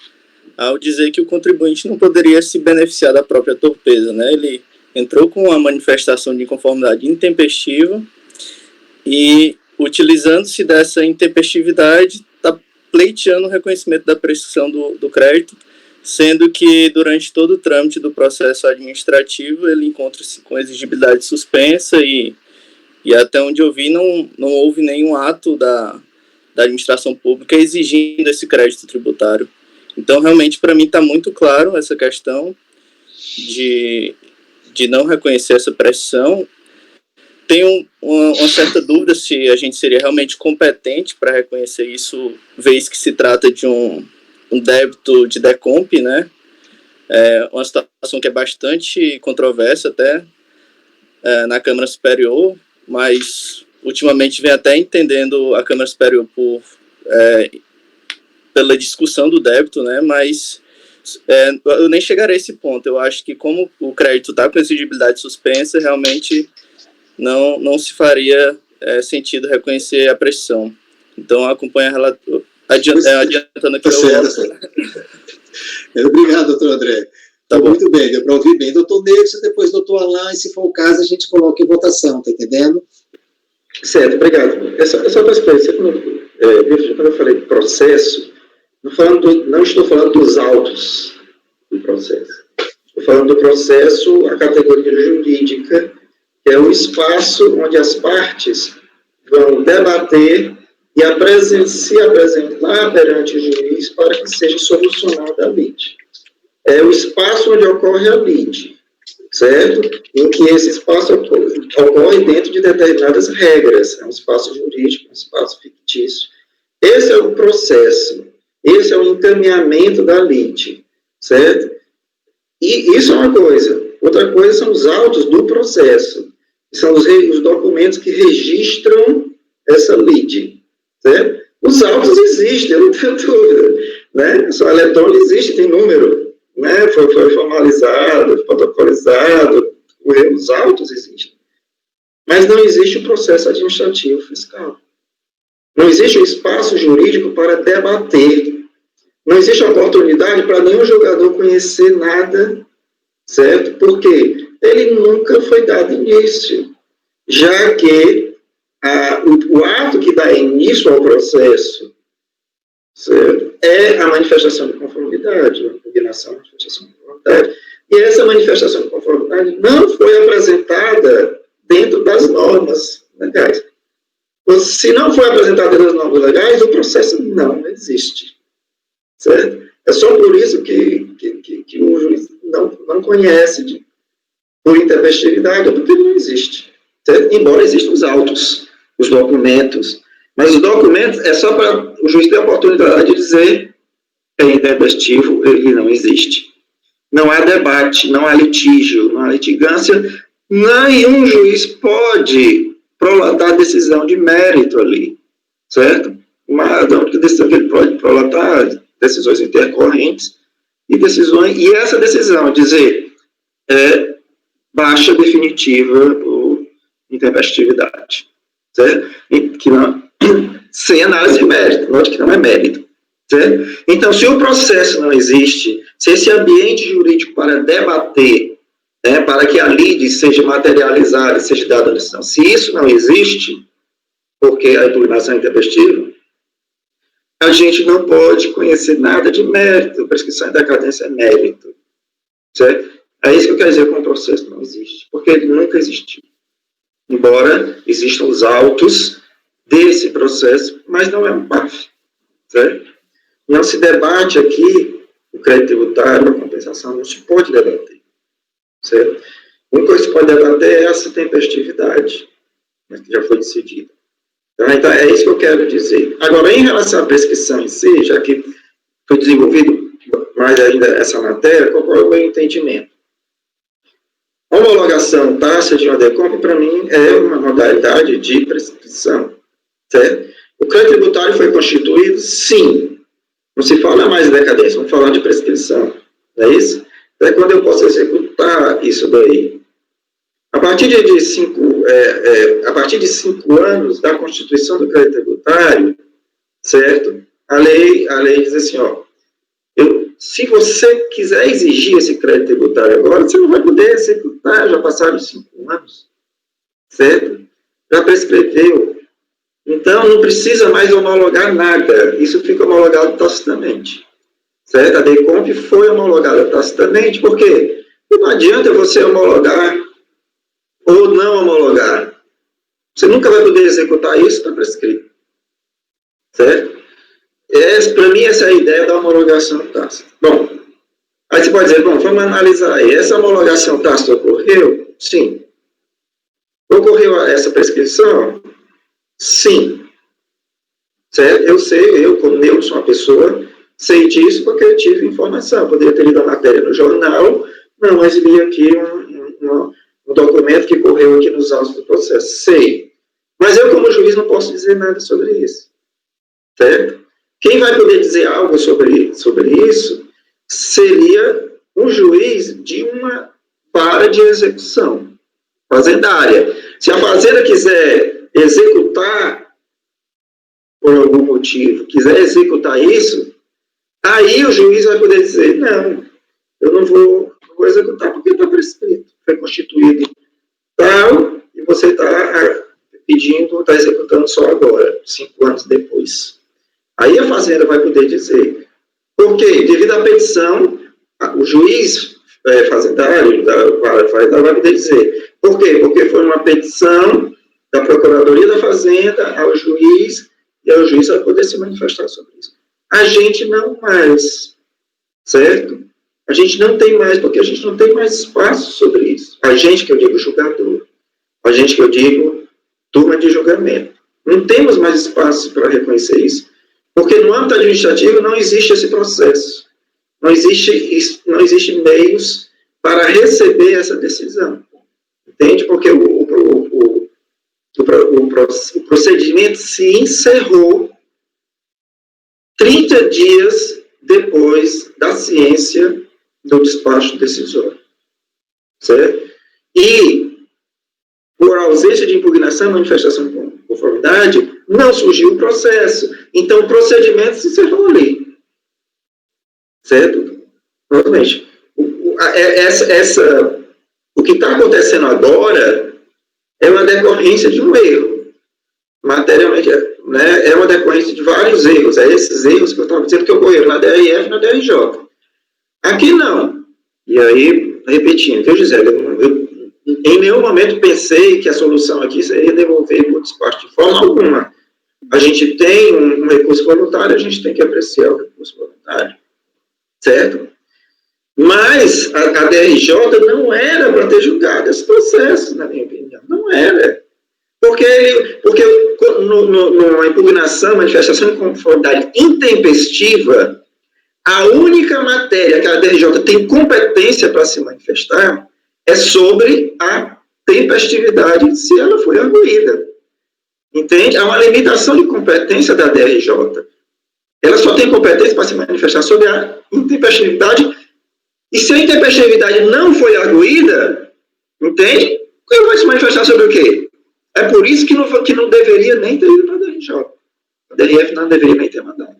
ao dizer que o contribuinte não poderia se beneficiar da própria torpeza, né? Ele entrou com uma manifestação de inconformidade intempestiva e, utilizando-se dessa intempestividade, está pleiteando o reconhecimento da prescrição do crédito, sendo que durante todo o trâmite do processo administrativo ele encontra-se com exigibilidade suspensa e até onde eu vi não houve nenhum ato da administração pública exigindo esse crédito tributário. Então, realmente, para mim está muito claro essa questão de não reconhecer essa prescrição. Tenho uma certa dúvida se a gente seria realmente competente para reconhecer isso, vez que se trata de um débito de decomp, né? É uma situação que é bastante controversa até na Câmara Superior, mas ultimamente vem até entendendo a Câmara Superior pela discussão do débito, né? Mas eu nem chegarei a esse ponto. Eu acho que como o crédito está com exigibilidade suspensa, realmente não se faria sentido reconhecer a prescrição. Então, acompanha adiantando aqui. Obrigado, doutor André. Tá bom. Muito bem, deu para ouvir bem. Doutor Neucio, depois doutor Alain, e se for o caso, a gente coloca em votação, tá entendendo? Certo, obrigado. Essa transparência, quando eu falei de processo, não estou falando dos autos do processo. Estou falando do processo, a categoria jurídica, que é o espaço onde as partes vão debater e se apresentar perante o juiz para que seja solucionada a lide. É o espaço onde ocorre a lide, certo? Em que esse espaço ocorre dentro de determinadas regras. É um espaço jurídico, um espaço fictício. Esse é o processo, esse é o encaminhamento da lide, certo? E isso é uma coisa. Outra coisa são os autos do processo, que são os documentos que registram essa lide, certo? Os autos existem, eu não tenho dúvida, né? Só eletrônico existe, tem número, né? Foi formalizado, protocolizado, os autos existem. Mas não existe o processo administrativo fiscal. Não existe o espaço jurídico para debater. Não existe oportunidade para nenhum jogador conhecer nada, certo? Porque ele nunca foi dado início, já que o ato que dá início ao processo, certo? É a manifestação de conformidade, a impugnação da manifestação de conformidade. E essa manifestação de conformidade não foi apresentada dentro das normas legais. Se não foi apresentada dentro das normas legais, o processo não existe. Certo? É só por isso que o juiz não conhece por intempestividade, ou porque ele não existe. Certo? Embora existam os autos, os documentos. Mas os documentos é só para o juiz ter a oportunidade de dizer é intempestivo, ele não existe. Não há debate, não há litígio, não há litigância. Nenhum juiz pode prolatar decisão de mérito ali. Certo? A única decisão que ele pode prolatar, decisões intercorrentes e essa decisão, dizer, é baixa definitiva ou intempestividade, certo? Que não, sem análise de mérito, note que não é mérito, Certo? Então, se o processo não existe, se esse ambiente jurídico para debater, né, para que a lide seja materializada, seja dada a decisão, se isso não existe, porque a impugnação é intempestiva, a gente não pode conhecer nada de mérito. Prescrição e decadência é mérito. Certo? É isso que eu quero dizer com o processo não existe, porque ele nunca existiu. Embora existam os autos desse processo, mas não é um PAF. Certo? Não se debate aqui o crédito tributário, a compensação, não se pode debater. Certo? A única coisa que se pode debater é essa tempestividade, mas que já foi decidida. Então, é isso que eu quero dizer. Agora, em relação à prescrição em si, já que foi desenvolvido mais ainda essa matéria, qual é o meu entendimento? A homologação tácita de uma DECOMP, para mim, é uma modalidade de prescrição. Certo? O crédito tributário foi constituído? Sim. Não se fala mais de decadência, vamos falar de prescrição. Não é isso? Então, é quando eu posso executar isso daí. A partir de 5 anos da constituição do crédito tributário, certo? A lei diz assim, ó, se você quiser exigir esse crédito tributário agora, você não vai poder executar, já passaram 5 anos, certo? Já prescreveu. Então, não precisa mais homologar nada, isso fica homologado tacitamente, certo? A DECOMP foi homologada tacitamente, por quê? Não adianta você homologar ou não homologar. Você nunca vai poder executar isso, está prescrito. Certo? Para mim, essa é a ideia da homologação tácita. Bom, aí você pode dizer, bom, vamos analisar aí. Essa homologação tácita ocorreu? Sim. Ocorreu essa prescrição? Sim. Certo? Eu sei, como eu sou uma pessoa, sei disso porque eu tive informação. Poderia ter lido a matéria no jornal, não, mas li aqui um documento que correu aqui nos autos do processo. Sei. Mas eu, como juiz, não posso dizer nada sobre isso. Certo? Quem vai poder dizer algo sobre isso seria um juiz de uma vara de execução fazendária. Se a fazenda quiser executar, por algum motivo, quiser executar isso, aí o juiz vai poder dizer, não, eu não vou executar porque está prescrito. Foi constituído tal, e você está pedindo, está executando só agora, 5 anos depois. Aí a fazenda vai poder dizer, por quê? Devido à petição, o juiz fazendário vai poder dizer, por quê? Porque foi uma petição da Procuradoria da Fazenda ao juiz, e o juiz vai poder se manifestar sobre isso. A gente não mais, certo? A gente não tem mais, porque a gente não tem mais espaço sobre isso. A gente, que eu digo julgador, a gente, que eu digo turma de julgamento. Não temos mais espaço para reconhecer isso, porque no âmbito administrativo não existe esse processo. Não existe meios para receber essa decisão. Entende? Porque o procedimento se encerrou 30 dias depois da ciência do despacho decisório. Certo? E, por ausência de impugnação, manifestação de conformidade, não surgiu o processo. Então, o procedimento se encerrou ali. Certo? Novamente. O que está acontecendo agora é uma decorrência de um erro. Materialmente, né, é uma decorrência de vários erros. É esses erros que eu estava dizendo que ocorreram na DRF e na DRJ. Aqui não. E aí, repetindo, viu, Gisele? Eu em nenhum momento pensei que a solução aqui seria devolver por despacho de forma alguma. A gente tem um recurso voluntário, a gente tem que apreciar o recurso voluntário. Certo? Mas a DRJ não era para ter julgado esse processo, na minha opinião. Não era. Porque numa impugnação, manifestação de conformidade intempestiva, a única matéria que a DRJ tem competência para se manifestar é sobre a tempestividade, se ela foi arguída. Entende? Há uma limitação de competência da DRJ. Ela só tem competência para se manifestar sobre a intempestividade, e se a intempestividade não foi arguída, entende? Ele vai se manifestar sobre o quê? É por isso que não deveria nem ter ido para a DRJ. A DRF não deveria nem ter mandado.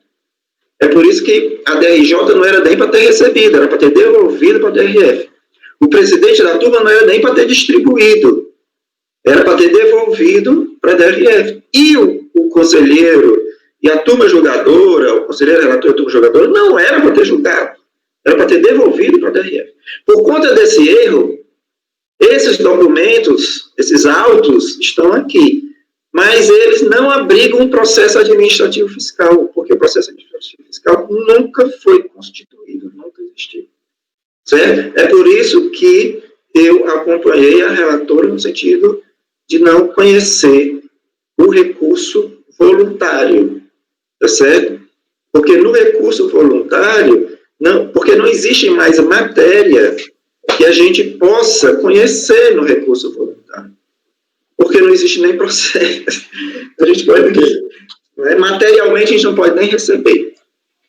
É por isso que a DRJ não era nem para ter recebido, era para ter devolvido para a DRF. O presidente da turma não era nem para ter distribuído, era para ter devolvido para a DRF. E o conselheiro e a turma julgadora, o conselheiro relator e a turma julgadora, não era para ter julgado, era para ter devolvido para a DRF. Por conta desse erro, esses documentos, esses autos, estão aqui. Mas eles não abrigam um processo administrativo fiscal, porque o processo administrativo fiscal nunca foi constituído, nunca existiu. Certo? É por isso que eu acompanhei a relatora no sentido de não conhecer o recurso voluntário, tá certo? Porque no recurso voluntário, porque não existe mais matéria que a gente possa conhecer no recurso voluntário. Porque não existe nem processo. A gente pode, materialmente, a gente não pode nem receber.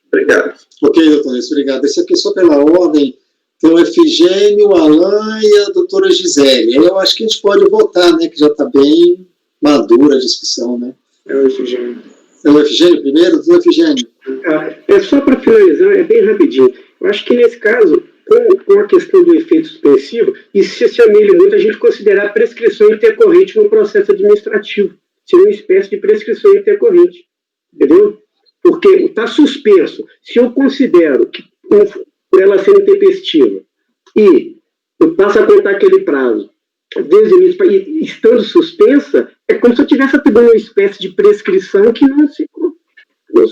Obrigado. Ok, doutor, obrigado. Esse aqui, só pela ordem, tem o Efigênio, o Alain e a doutora Gisele. Eu acho que a gente pode votar, né, que já está bem madura a discussão, né? É o Efigênio. É o Efigênio primeiro? Doutor Efigênio. É só para finalizar, é bem rapidinho. Eu acho que nesse caso, com a questão do efeito suspensivo, isso se assemelha muito a gente considerar a prescrição intercorrente no processo administrativo. Seria uma espécie de prescrição intercorrente. Entendeu? Porque está suspenso. Se eu considero que, por ela ser intempestiva, e eu passo a contar aquele prazo, desde o início, e estando suspensa, é como se eu tivesse atribuindo uma espécie de prescrição que não se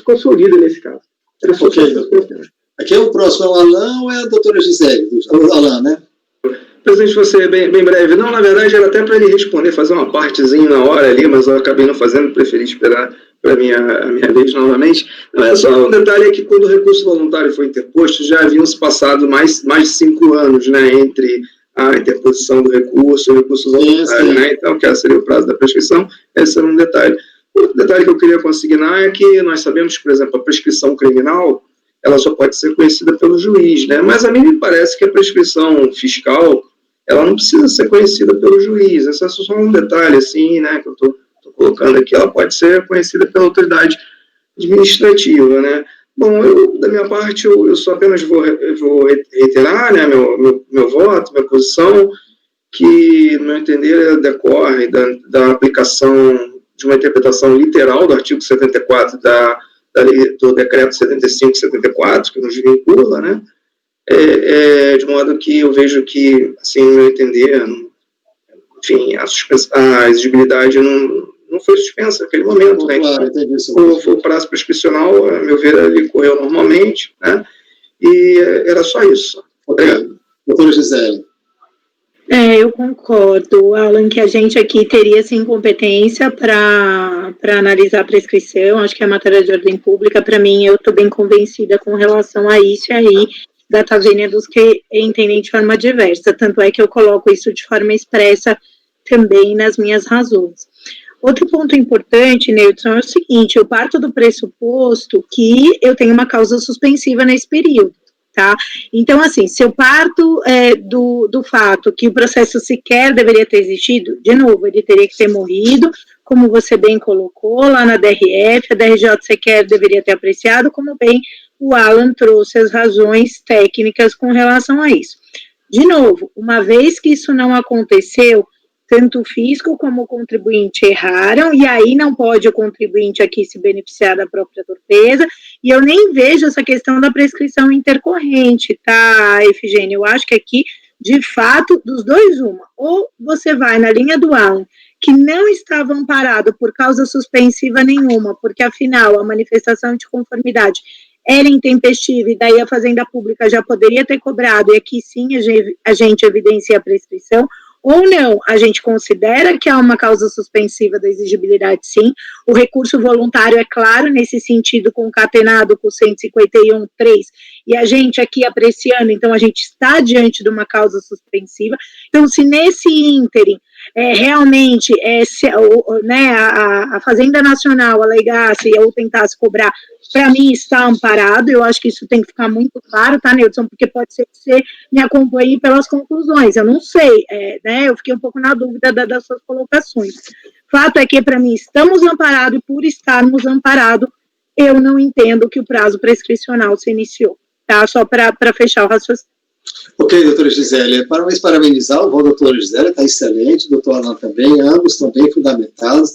consolida nesse caso. Era só Aqui é o próximo, é o Alain ou é a doutora Gisele? O Alain, né? Presidente, você bem breve. Não, na verdade, era até para ele responder, fazer uma partezinha na hora ali, mas eu acabei não fazendo, preferi esperar para a minha vez novamente. Não, é só um detalhe, é que quando o recurso voluntário foi interposto, já haviam se passado mais de 5 anos, né, entre a interposição do recurso e o recurso voluntário, né? Então, que seria o prazo da prescrição, esse era um detalhe. Outro detalhe que eu queria consignar é que nós sabemos que, por exemplo, a prescrição criminal, ela só pode ser conhecida pelo juiz, né? Mas a mim me parece que a prescrição fiscal, ela não precisa ser conhecida pelo juiz. Esse é só um detalhe, assim, né, que eu estou colocando aqui. Ela pode ser conhecida pela autoridade administrativa, né? Bom, da minha parte, eu só apenas vou reiterar, né, meu voto, minha posição, que, no meu entender, decorre da aplicação de uma interpretação literal do artigo 74 do decreto 75/74, que nos vincula, né? De modo que eu vejo que, assim, no meu entender, enfim, a exigibilidade não foi suspensa naquele momento, né? Claro, entendi. O prazo prescricional, a meu ver, ele correu normalmente, né? E era só isso. Obrigado. Doutora Gisele. Eu concordo, Alan, que a gente aqui teria, sim, competência para analisar a prescrição. Acho que é matéria de ordem pública. Para mim, eu estou bem convencida com relação a isso, e aí data vênia dos que entendem de forma diversa. Tanto é que eu coloco isso de forma expressa também nas minhas razões. Outro ponto importante, Neilton, é o seguinte: eu parto do pressuposto que eu tenho uma causa suspensiva nesse período. Tá? Então, assim, se eu parto do fato que o processo sequer deveria ter existido, de novo, ele teria que ter morrido, como você bem colocou, lá na DRF, a DRJ sequer deveria ter apreciado, como bem o Alan trouxe as razões técnicas com relação a isso. De novo, uma vez que isso não aconteceu, tanto o fisco como o contribuinte erraram, e aí não pode o contribuinte aqui se beneficiar da própria torpeza, e eu nem vejo essa questão da prescrição intercorrente, tá, Efigênia? Eu acho que aqui, de fato, dos dois, uma. Ou você vai na linha do Alan, que não estava amparado por causa suspensiva nenhuma, porque, afinal, a manifestação de conformidade era intempestiva, e daí a Fazenda Pública já poderia ter cobrado, e aqui sim a gente evidencia a prescrição, ou não, a gente considera que há uma causa suspensiva da exigibilidade, sim. O recurso voluntário é claro nesse sentido, concatenado com o 151.3, e a gente aqui apreciando, então a gente está diante de uma causa suspensiva. Então, se nesse ínterim, realmente, a Fazenda Nacional alegasse ou tentasse cobrar, para mim está amparado. Eu acho que isso tem que ficar muito claro, tá, Neilton? Porque pode ser que você me acompanhe pelas conclusões, eu não sei, né? Eu fiquei um pouco na dúvida das suas colocações. Fato é que, para mim, estamos amparados, e por estarmos amparados, eu não entendo que o prazo prescricional se iniciou, tá? Só para fechar o raciocínio. Ok, doutora Gisele, parabéns, parabenizar o voto da doutora Gisele, está excelente, o doutor Alan também, ambos estão bem fundamentados,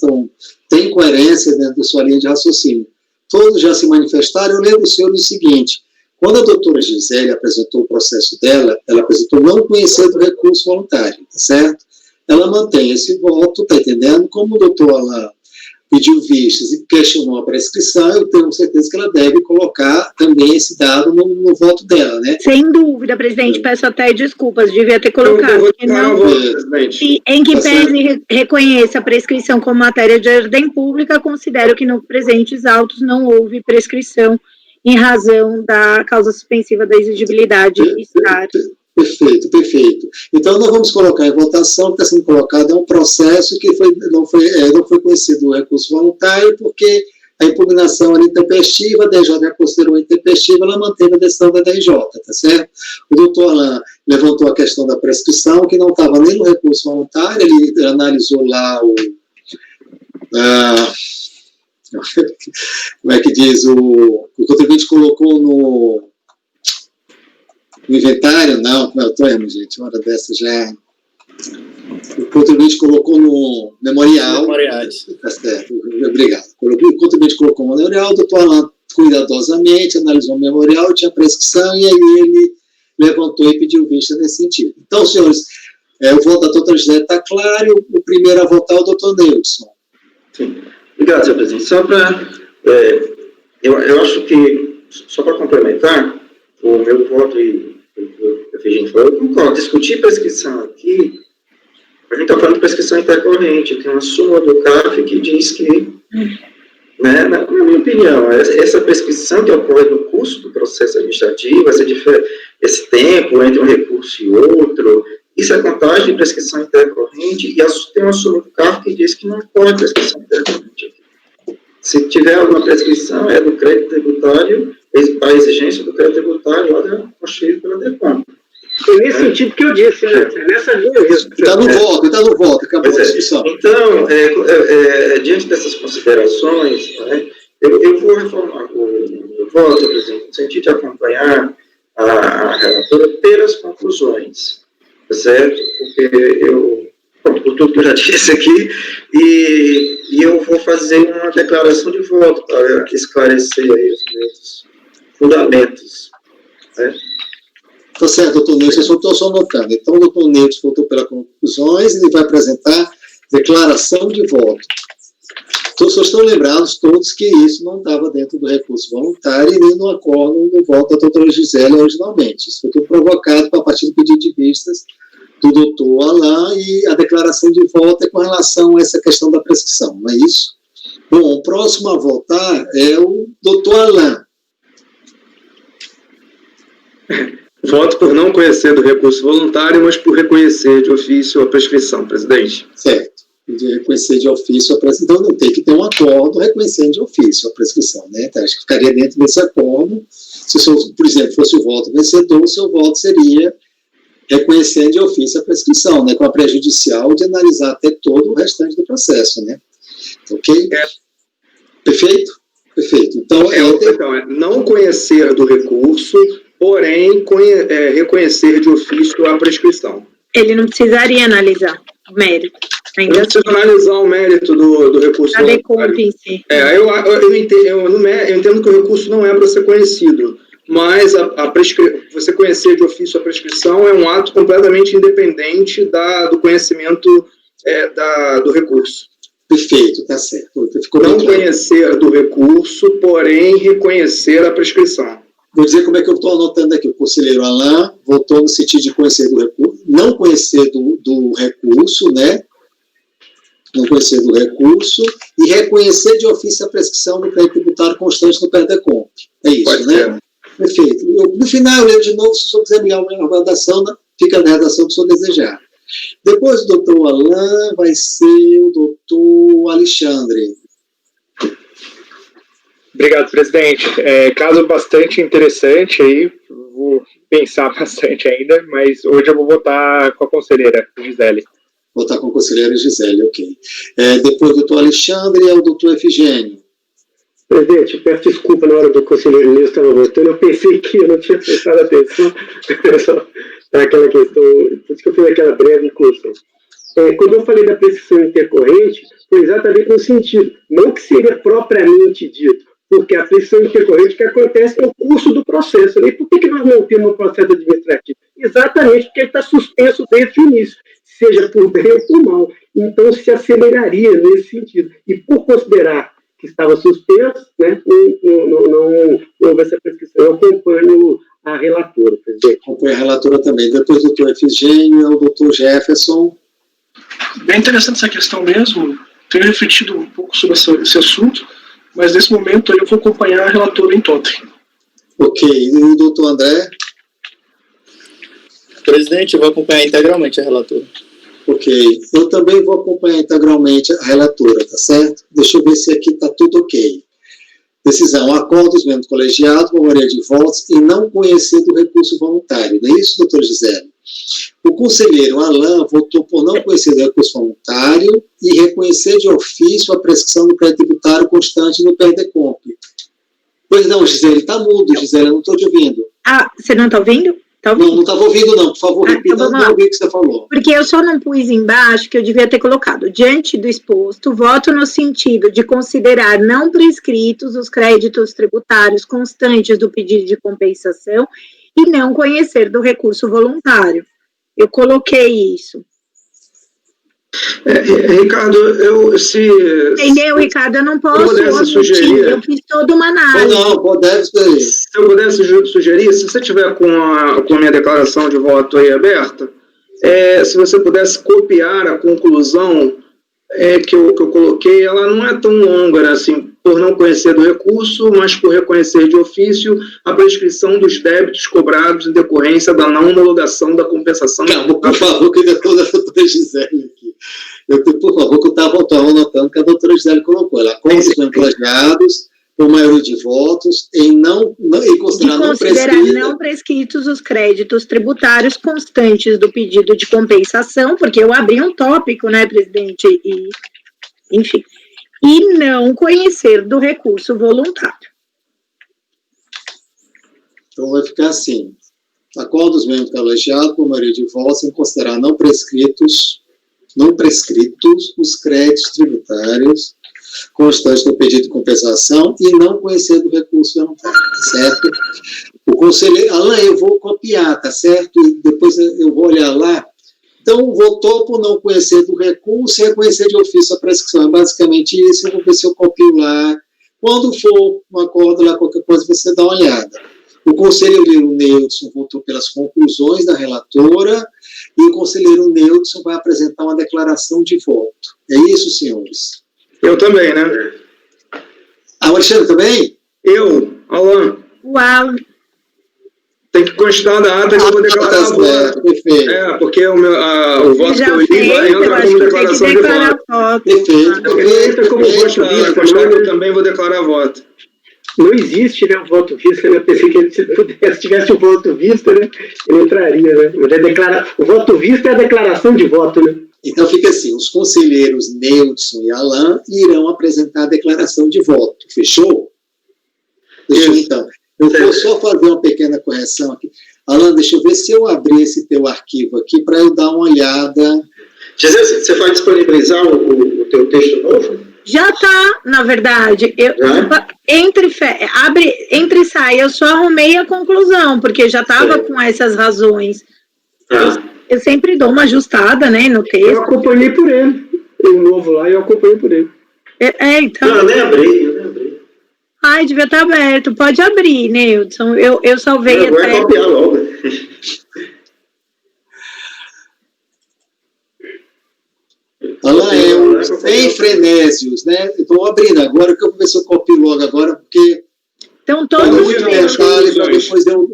tem coerência dentro da sua linha de raciocínio. Todos já se manifestaram. Eu lembro o senhor do seguinte: quando a doutora Gisele apresentou o processo dela, ela apresentou não conhecer do recurso voluntário, tá certo? Ela mantém esse voto, tá entendendo? Como o doutor Alan pediu vistas e questionou a prescrição, eu tenho certeza que ela deve colocar também esse dado no voto dela, né? Sem dúvida, presidente, peço até desculpas, devia ter colocado. Em que pese reconheça a prescrição como matéria de ordem pública, considero que no presentes autos não houve prescrição em razão da causa suspensiva da exigibilidade estar. Perfeito, perfeito. Então, nós vamos colocar em votação, que está sendo colocado, é um processo que não foi conhecido o recurso voluntário, porque a impugnação era intempestiva, a DJ considerou intempestiva, ela manteve a decisão da DJ, tá certo? O doutor Alan levantou a questão da prescrição, que não estava nem no recurso voluntário, ele analisou lá como é que diz, o contribuinte colocou no inventário, não estou errando, gente, uma hora dessa já. O contribuinte colocou no memorial. Memoriais. Tá certo, obrigado. O contribuinte colocou no memorial, o doutor Alan cuidadosamente analisou o memorial, tinha prescrição, e aí ele levantou e pediu vista nesse sentido. Então, senhores, o voto da doutora Gisele está claro, o primeiro a votar é o doutor Neilson. Sim. Obrigado, senhor presidente. Só para. Eu acho que, só para complementar, o meu voto e a gente falou, eu concordo. Discutir prescrição aqui, a gente está falando de prescrição intercorrente, tem uma súmula do CAF que diz que, né, na minha opinião, essa prescrição que ocorre no curso do processo administrativo, esse tempo entre um recurso e outro, isso é contagem de prescrição intercorrente, e tem uma súmula do CAF que diz que não pode prescrição intercorrente. Se tiver alguma prescrição, é do crédito tributário, a exigência do crédito tributário lá da constituída pela DECOM. Foi nesse sentido que eu disse, né? Nessa linha mesmo. Está no voto, acabou a discussão. Então, diante dessas considerações, né, eu vou reformar o voto, presidente, no sentido de acompanhar a relatora pelas conclusões, certo? Porque por tudo que eu já disse aqui, e eu vou fazer uma declaração de voto para esclarecer aí os meus fundamentos. Né? Tá certo, doutor Neilson, eu só estou anotando. Então, o doutor Neilson votou pelas conclusões e ele vai apresentar declaração de voto. Então, só estão lembrados todos que isso não estava dentro do recurso voluntário e nem no acordo no voto da doutora Gisele originalmente. Isso foi tudo provocado a partir do pedido de vistas do doutor Alan, e a declaração de voto é com relação a essa questão da prescrição, não é isso? Bom, o próximo a votar é o doutor Alan. Voto por não conhecer do recurso voluntário, mas por reconhecer de ofício a prescrição, presidente. Certo. De reconhecer de ofício a prescrição. Então, não tem que ter um acordo reconhecendo de ofício a prescrição, né? Então, acho que ficaria dentro desse acordo. Se, por exemplo, fosse o voto vencedor, o seu voto seria reconhecendo de ofício a prescrição, né, com a prejudicial de analisar até todo o restante do processo, né? Ok? Perfeito? Perfeito. Então, não conhecer do recurso, porém, reconhecer de ofício a prescrição. Ele não precisaria analisar o mérito. Não precisa analisar o mérito do recurso. A DECOMP em si. Eu entendo que o recurso não é para ser conhecido, mas você conhecer de ofício a prescrição é um ato completamente independente do conhecimento do recurso. Perfeito, está certo. Não conhecer do recurso, porém reconhecer a prescrição. Vou dizer como é que eu estou anotando aqui. O conselheiro Alan votou no sentido de conhecer do recurso, não conhecer do recurso, né? Não conhecer do recurso e reconhecer de ofício a prescrição do crédito tributário constante no PERDECOMP. É isso, pode, né? Perfeito. No final, eu leio de novo, se o senhor quiser me dar uma redação, fica na redação que o senhor desejar. Depois do doutor Alan, vai ser o doutor Alexandre. Obrigado, presidente. Caso bastante interessante aí, vou pensar bastante ainda, mas hoje eu vou votar com a conselheira Gisele. Votar com a conselheira Gisele, ok. Depois do doutor Alexandre, é o doutor Efigênio. Presidente, eu peço desculpa na hora do conselheiro Nilson estava votando, eu pensei que eu não tinha prestado atenção, só aquela questão, por isso que eu fiz aquela breve inclusão. Quando eu falei da prescrição intercorrente, foi exatamente no sentido, não que seria propriamente dito, porque a prescrição intercorrente que acontece no curso do processo. E por que nós não temos um processo administrativo? Exatamente porque ele está suspenso desde o início, seja por bem ou por mal. Então, se assemelharia nesse sentido. E por considerar que estava suspenso, né, não houve essa prescrição. Eu acompanho a relatora, presidente. Acompanho a relatora também. Depois do doutor Efigênio, é o doutor Jefferson. Bem interessante essa questão mesmo. Tenho refletido um pouco sobre esse assunto, mas nesse momento eu vou acompanhar a relatora em totem. Ok. E o doutor André? Presidente, eu vou acompanhar integralmente a relatora. Ok. Eu também vou acompanhar integralmente a relatora, tá certo? Deixa eu ver se aqui está tudo ok. Decisão. Acordo dos membros colegiados com a maioria de votos e não conhecer do recurso voluntário. Não é isso, doutora Gisele? O conselheiro Alain votou por não conhecer do recurso voluntário e reconhecer de ofício a prescrição do crédito tributário constante no PRDCOMP. Pois não, Gisele, está mudo, Gisele, eu não estou te ouvindo. Ah, você não está ouvindo? Tá ouvindo? Não estava ouvindo, não. Por favor, repita, então não ouvi o que você falou. Porque eu só não pus embaixo que eu devia ter colocado. Diante do exposto, voto no sentido de considerar não prescritos os créditos tributários constantes do pedido de compensação e não conhecer do recurso voluntário. Eu coloquei isso. Ricardo, Entendeu, Ricardo? Eu não posso omitir, eu fiz toda uma análise. Não, deve ser. Se eu pudesse sugerir, se você tiver com a minha declaração de voto aí aberta, se você pudesse copiar a conclusão que eu coloquei, ela não é tão longa, né, assim, por não conhecer do recurso, mas por reconhecer de ofício a prescrição dos débitos cobrados em decorrência da não homologação da compensação. Calma, por favor, que ainda estou da doutora Gisele aqui. Por favor, que eu estava anotando que a doutora Gisele colocou. Ela conta os membros colegiados por maioria de votos em considerar não prescritos os créditos tributários constantes do pedido de compensação, porque eu abri um tópico, né, presidente, enfim, e não conhecer do recurso voluntário. Então vai ficar assim: acordo dos membros colegiados por maioria de votos em considerar não prescritos os créditos tributários constantes do pedido de compensação e não conhecer do recurso voluntário, tá certo? O conselheiro, Alain, eu vou copiar, tá certo? E depois eu vou olhar lá. Então, votou por não conhecer do recurso e reconhecer de ofício a prescrição. É basicamente isso, eu vou ver se eu copio lá. Quando for um acordo lá, qualquer coisa, você dá uma olhada. O conselheiro Neudson votou pelas conclusões da relatora e o conselheiro Neudson vai apresentar uma declaração de voto. É isso, senhores? Eu também, né? Ah, o Alexandre também? Eu, Alain. O Alan. Tem que constar da ata que eu vou declarar o voto. Perfeito. Porque o voto que eu li vai entrar como declaração de voto. Perfeito. Como constar que eu também vou declarar voto. Não existe, né, o voto vista, né? Eu pensei que se tivesse o voto vista, né, ele entraria, né? Mas o voto vista é a declaração de voto, né? Então fica assim: os conselheiros Neudson e Alain irão apresentar a declaração de voto. Fechou? Fechou, então. Eu vou só fazer uma pequena correção aqui. Alain, deixa eu ver se eu abrir esse teu arquivo aqui para eu dar uma olhada. Gisele, você vai disponibilizar o teu texto novo? Já está, na verdade. Entre e sai, eu só arrumei a conclusão, porque já estava com essas razões. Eu sempre dou uma ajustada, né, no texto. Eu acompanhei por ele. O novo lá, eu acompanhei por ele. Então... Não, eu nem abri. Ai, devia estar aberto. Pode abrir, Neudson. Eu salvei até... Eu vou copiar logo. Alain, sem frenésios, né? Estou abrindo agora, que eu vou ver se eu copio logo agora, porque... Então, todos os detalhes, depois eu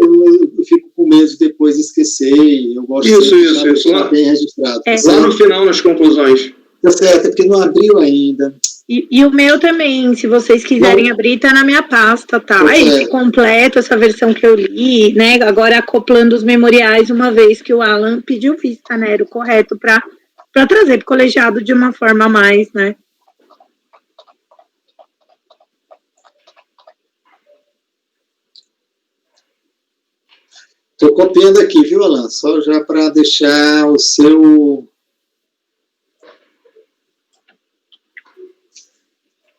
fico com medo de depois esquecer, e eu gosto de deixar bem registrado. Lá no final, nas conclusões. Tá certo, é porque não abriu ainda. E o meu também, se vocês quiserem abrir, tá na minha pasta, tá? Aí completo essa versão que eu li, né? Agora acoplando os memoriais, uma vez que o Alan pediu vista, né? Era o correto para trazer para o colegiado de uma forma mais, né? Estou copiando aqui, viu, Alan? Só já para deixar o seu...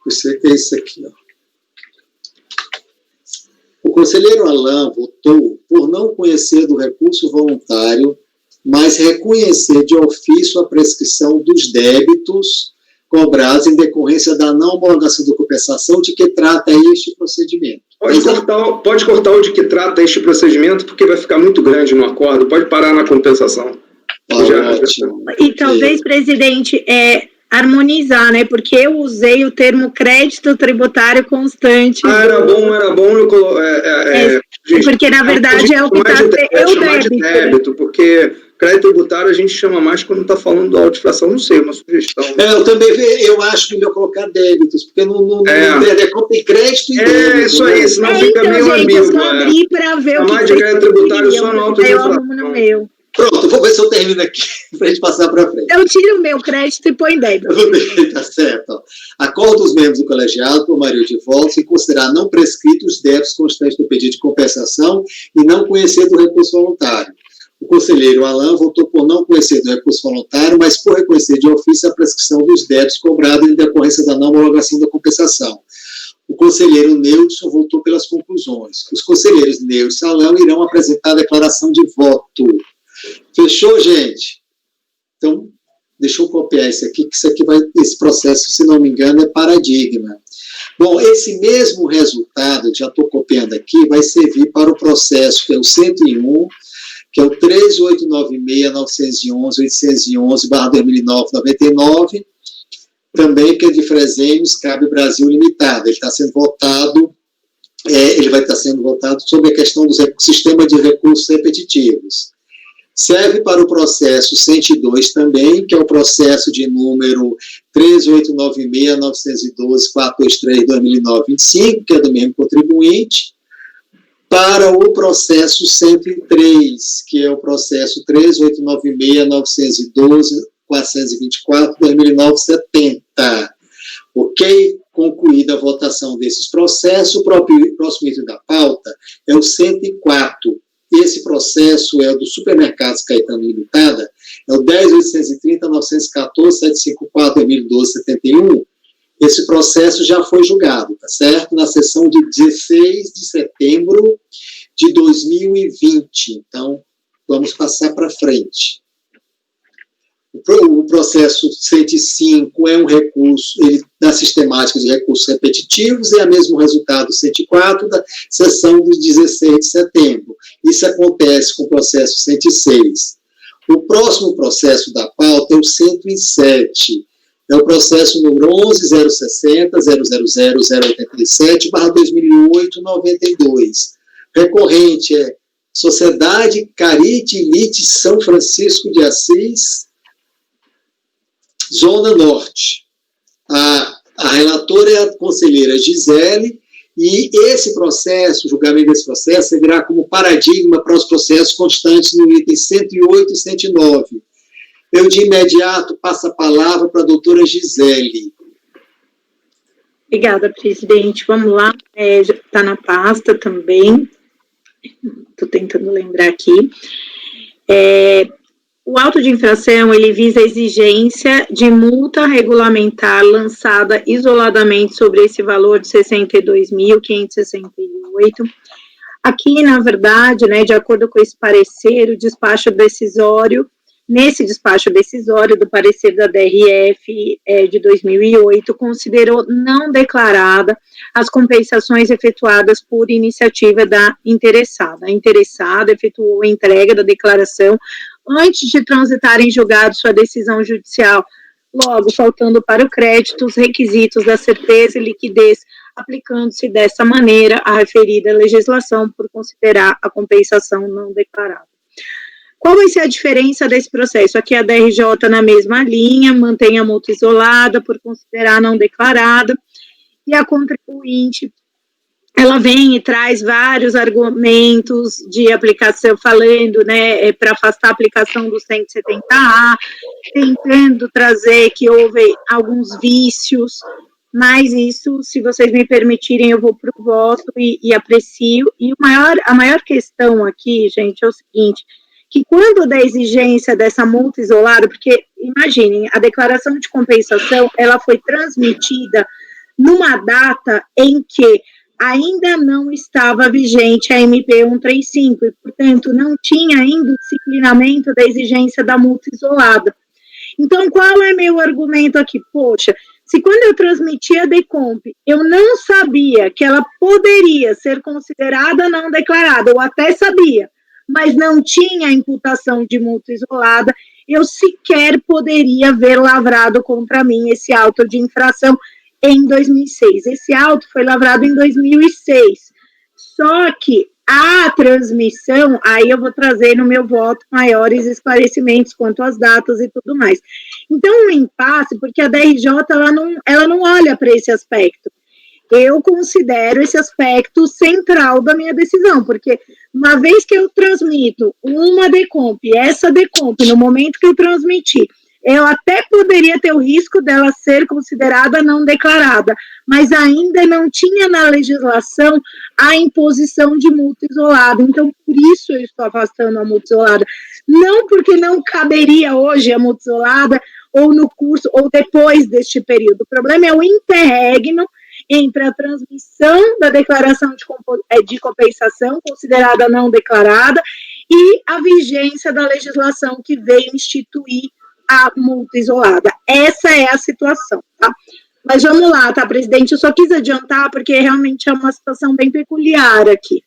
Eu sei que é isso aqui, ó. O conselheiro Alan votou por não conhecer do recurso voluntário, mas reconhecer de ofício a prescrição dos débitos cobrados em decorrência da não homologação da compensação de que trata este procedimento. Pode cortar o de que trata este procedimento, porque vai ficar muito grande no acordo. Pode parar na compensação. Ótimo. E talvez, presidente, harmonizar, né? Porque eu usei o termo crédito tributário constante. Era bom. Porque, na verdade, é o que está... de débito, porque crédito tributário a gente chama mais quando está falando da autoinflação. Não sei, uma sugestão. Eu também eu acho que melhor colocar débitos, porque não tem crédito e débito. Isso aí, senão fica então, meio ambíguo. Eu só abri para ver o que de crédito tributário só na autoinflação. Pronto, vou ver se eu termino aqui, para a gente passar para frente. Eu tiro o meu crédito e põe débito. Tá certo. Ó. Acordo dos membros do colegiado, por maioria de votos, em considerar não prescritos os débitos constantes do pedido de compensação e não conhecer do recurso voluntário. O conselheiro Alan votou por não conhecer do recurso voluntário, mas por reconhecer de ofício a prescrição dos débitos cobrados em decorrência da não homologação da compensação. O conselheiro Neudson votou pelas conclusões. Os conselheiros Neudson e Alan irão apresentar a declaração de voto. Fechou, gente? Então, deixa eu copiar isso aqui, que esse processo, se não me engano, é paradigma. Bom, esse mesmo resultado, já estou copiando aqui, vai servir para o processo, que é o 101, que é o 3896-911-811/2009-99, também que é de Fresenius, Cabe Brasil Limitada. Ele está sendo votado, ele vai estar sendo votado sobre a questão do sistema de recursos repetitivos. Serve para o processo 102 também, que é o processo de número 3896-912-423-2009-25, que é do mesmo contribuinte, para o processo 103, que é o processo 3896-912-424-2009-70. Ok? Concluída a votação desses processos, o próximo item da pauta é o 104. Esse processo é o do Supermercados Caetano Limitada, é o 10.830.914.754/2012-71. Esse processo já foi julgado, tá certo? Na sessão de 16 de setembro de 2020. Então, vamos passar para frente. O processo 105 é um recurso da sistemática de recursos repetitivos, é o mesmo resultado do 104 da sessão de 16 de setembro. Isso acontece com o processo 106. O próximo processo da pauta é o 107. É o processo número 11.060.000.087/2008-92. Recorrente é Sociedade Carite Elite São Francisco de Assis, Zona Norte. A relatora é a conselheira Gisele, e esse processo, o julgamento desse processo, servirá como paradigma para os processos constantes no item 108 e 109. Eu, de imediato, passo a palavra para a doutora Gisele. Obrigada, presidente. Vamos lá, já está na pasta também. Estou tentando lembrar aqui. O auto de infração, ele visa a exigência de multa regulamentar lançada isoladamente sobre esse valor de 62.568. Aqui, na verdade, né, de acordo com esse parecer, o despacho decisório, nesse despacho decisório do parecer da DRF de 2008, considerou não declarada as compensações efetuadas por iniciativa da interessada. A interessada efetuou a entrega da declaração antes de transitar em julgado sua decisão judicial, logo faltando para o crédito os requisitos da certeza e liquidez, aplicando-se dessa maneira a referida legislação por considerar a compensação não declarada. Qual vai ser a diferença desse processo? Aqui a DRJ na mesma linha, mantém a multa isolada por considerar não declarada, e a contribuinte, ela vem e traz vários argumentos de aplicação, falando, né, para afastar a aplicação do 170A, tentando trazer que houve alguns vícios mas isso, se vocês me permitirem, eu vou para o voto e aprecio. E a maior questão aqui, gente, é o seguinte, que quando da exigência dessa multa isolada, porque, imaginem, a declaração de compensação, ela foi transmitida numa data em que ainda não estava vigente a MP 135, e, portanto, não tinha ainda o disciplinamento da exigência da multa isolada. Então, qual é meu argumento aqui? Poxa, se quando eu transmiti a DECOMP, eu não sabia que ela poderia ser considerada não declarada, ou até sabia, mas não tinha imputação de multa isolada, eu sequer poderia ver lavrado contra mim esse auto de infração em 2006. Esse auto foi lavrado em 2006. Só que a transmissão, aí eu vou trazer no meu voto maiores esclarecimentos quanto às datas e tudo mais. Então, um impasse, porque a DRJ, ela não olha para esse aspecto. Eu considero esse aspecto central da minha decisão, porque uma vez que eu transmito uma DECOMP, essa DECOMP, no momento que eu transmiti, eu até poderia ter o risco dela ser considerada não declarada, mas ainda não tinha na legislação a imposição de multa isolada. Então, por isso eu estou afastando a multa isolada. Não porque não caberia hoje a multa isolada, ou no curso, ou depois deste período. O problema é o interregno entre a transmissão da declaração de compensação, considerada não declarada, e a vigência da legislação que veio instituir a multa isolada. Essa é a situação, tá? Mas vamos lá, tá, presidente? Eu só quis adiantar, porque realmente é uma situação bem peculiar aqui.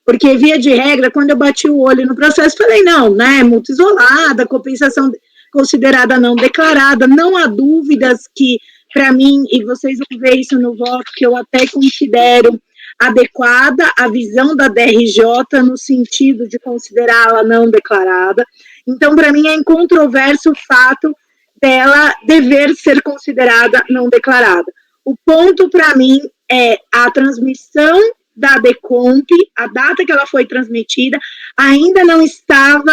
Porque, via de regra, quando eu bati o olho no processo, falei, não, né, multa isolada, compensação considerada não declarada, não há dúvidas que, para mim, e vocês vão ver isso no voto, que eu até considero adequada a visão da DRJ no sentido de considerá-la não declarada. Então, para mim, é incontroverso o fato dela dever ser considerada não declarada. O ponto, para mim, é a transmissão da DECOMP, a data que ela foi transmitida, ainda não estava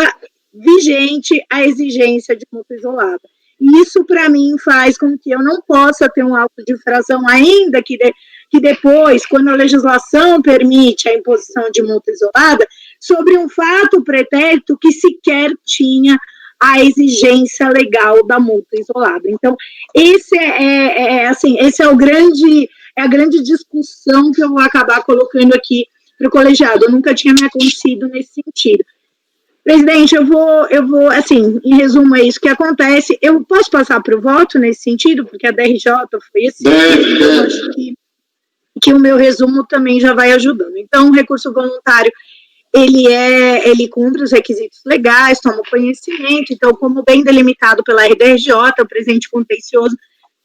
vigente a exigência de multa isolada. Isso, para mim, faz com que eu não possa ter um auto de infração, ainda que depois, quando a legislação permite a imposição de multa isolada, sobre um fato pretérito que sequer tinha a exigência legal da multa isolada. Então, esse é a grande discussão que eu vou acabar colocando aqui para o colegiado. Eu nunca tinha me acontecido nesse sentido. Presidente, eu vou, assim, em resumo, é isso que acontece. Eu posso passar para o voto nesse sentido, porque a DRJ foi assim. Eu acho que o meu resumo também já vai ajudando. Então, o recurso voluntário, ele cumpre os requisitos legais, toma conhecimento. Então, como bem delimitado pela RDRJ, o presente contencioso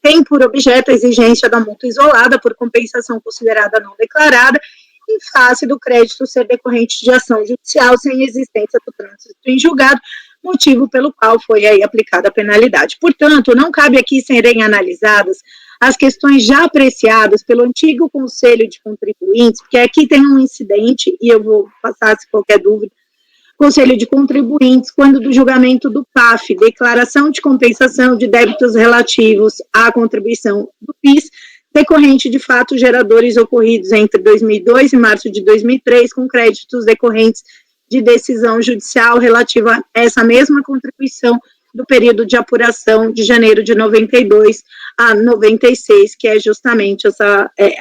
tem por objeto a exigência da multa isolada por compensação considerada não declarada, em face do crédito ser decorrente de ação judicial sem existência do trânsito em julgado, motivo pelo qual foi aí aplicada a penalidade. Portanto, não cabe aqui serem analisadas as questões já apreciadas pelo antigo Conselho de Contribuintes, porque aqui tem um incidente, e eu vou passar se qualquer dúvida, Conselho de Contribuintes, quando do julgamento do PAF, Declaração de Compensação de Débitos Relativos à Contribuição do PIS, decorrente de fatos geradores ocorridos entre 2002 e março de 2003, com créditos decorrentes de decisão judicial relativa a essa mesma contribuição do período de apuração de janeiro de 92 a 96, que é justamente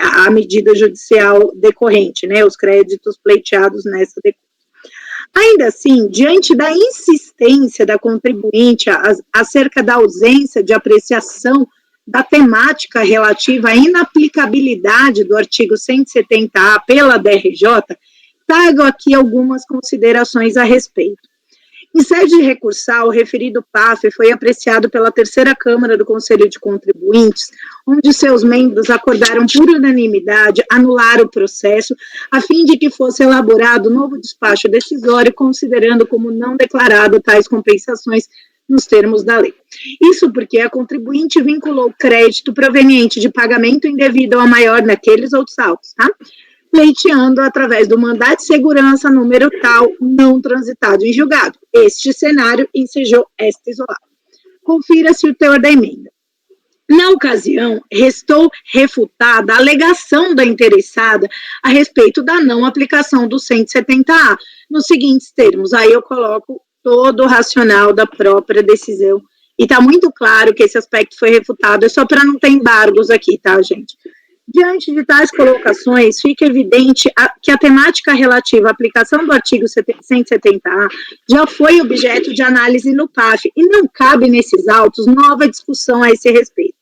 a medida judicial decorrente, né, os créditos pleiteados nessa decorrência. Ainda assim, diante da insistência da contribuinte acerca da ausência de apreciação da temática relativa à inaplicabilidade do artigo 170A pela DRJ, trago aqui algumas considerações a respeito. Em sede recursal, o referido PAF foi apreciado pela terceira Câmara do Conselho de Contribuintes, onde seus membros acordaram por unanimidade anular o processo, a fim de que fosse elaborado novo despacho decisório, considerando como não declarado tais compensações nos termos da lei. Isso porque a contribuinte vinculou crédito proveniente de pagamento indevido ao maior naqueles outros autos, tá? Pleiteando através do mandado de segurança número tal, não transitado em julgado. Este cenário ensejou esta isolada. Confira-se o teor da emenda. Na ocasião, restou refutada a alegação da interessada a respeito da não aplicação do 170A, nos seguintes termos. Aí eu coloco todo o racional da própria decisão. E está muito claro que esse aspecto foi refutado, é só para não ter embargos aqui, tá, gente? Diante de tais colocações, fica evidente que a temática relativa à aplicação do artigo 170A já foi objeto de análise no PAF e não cabe nesses autos nova discussão a esse respeito.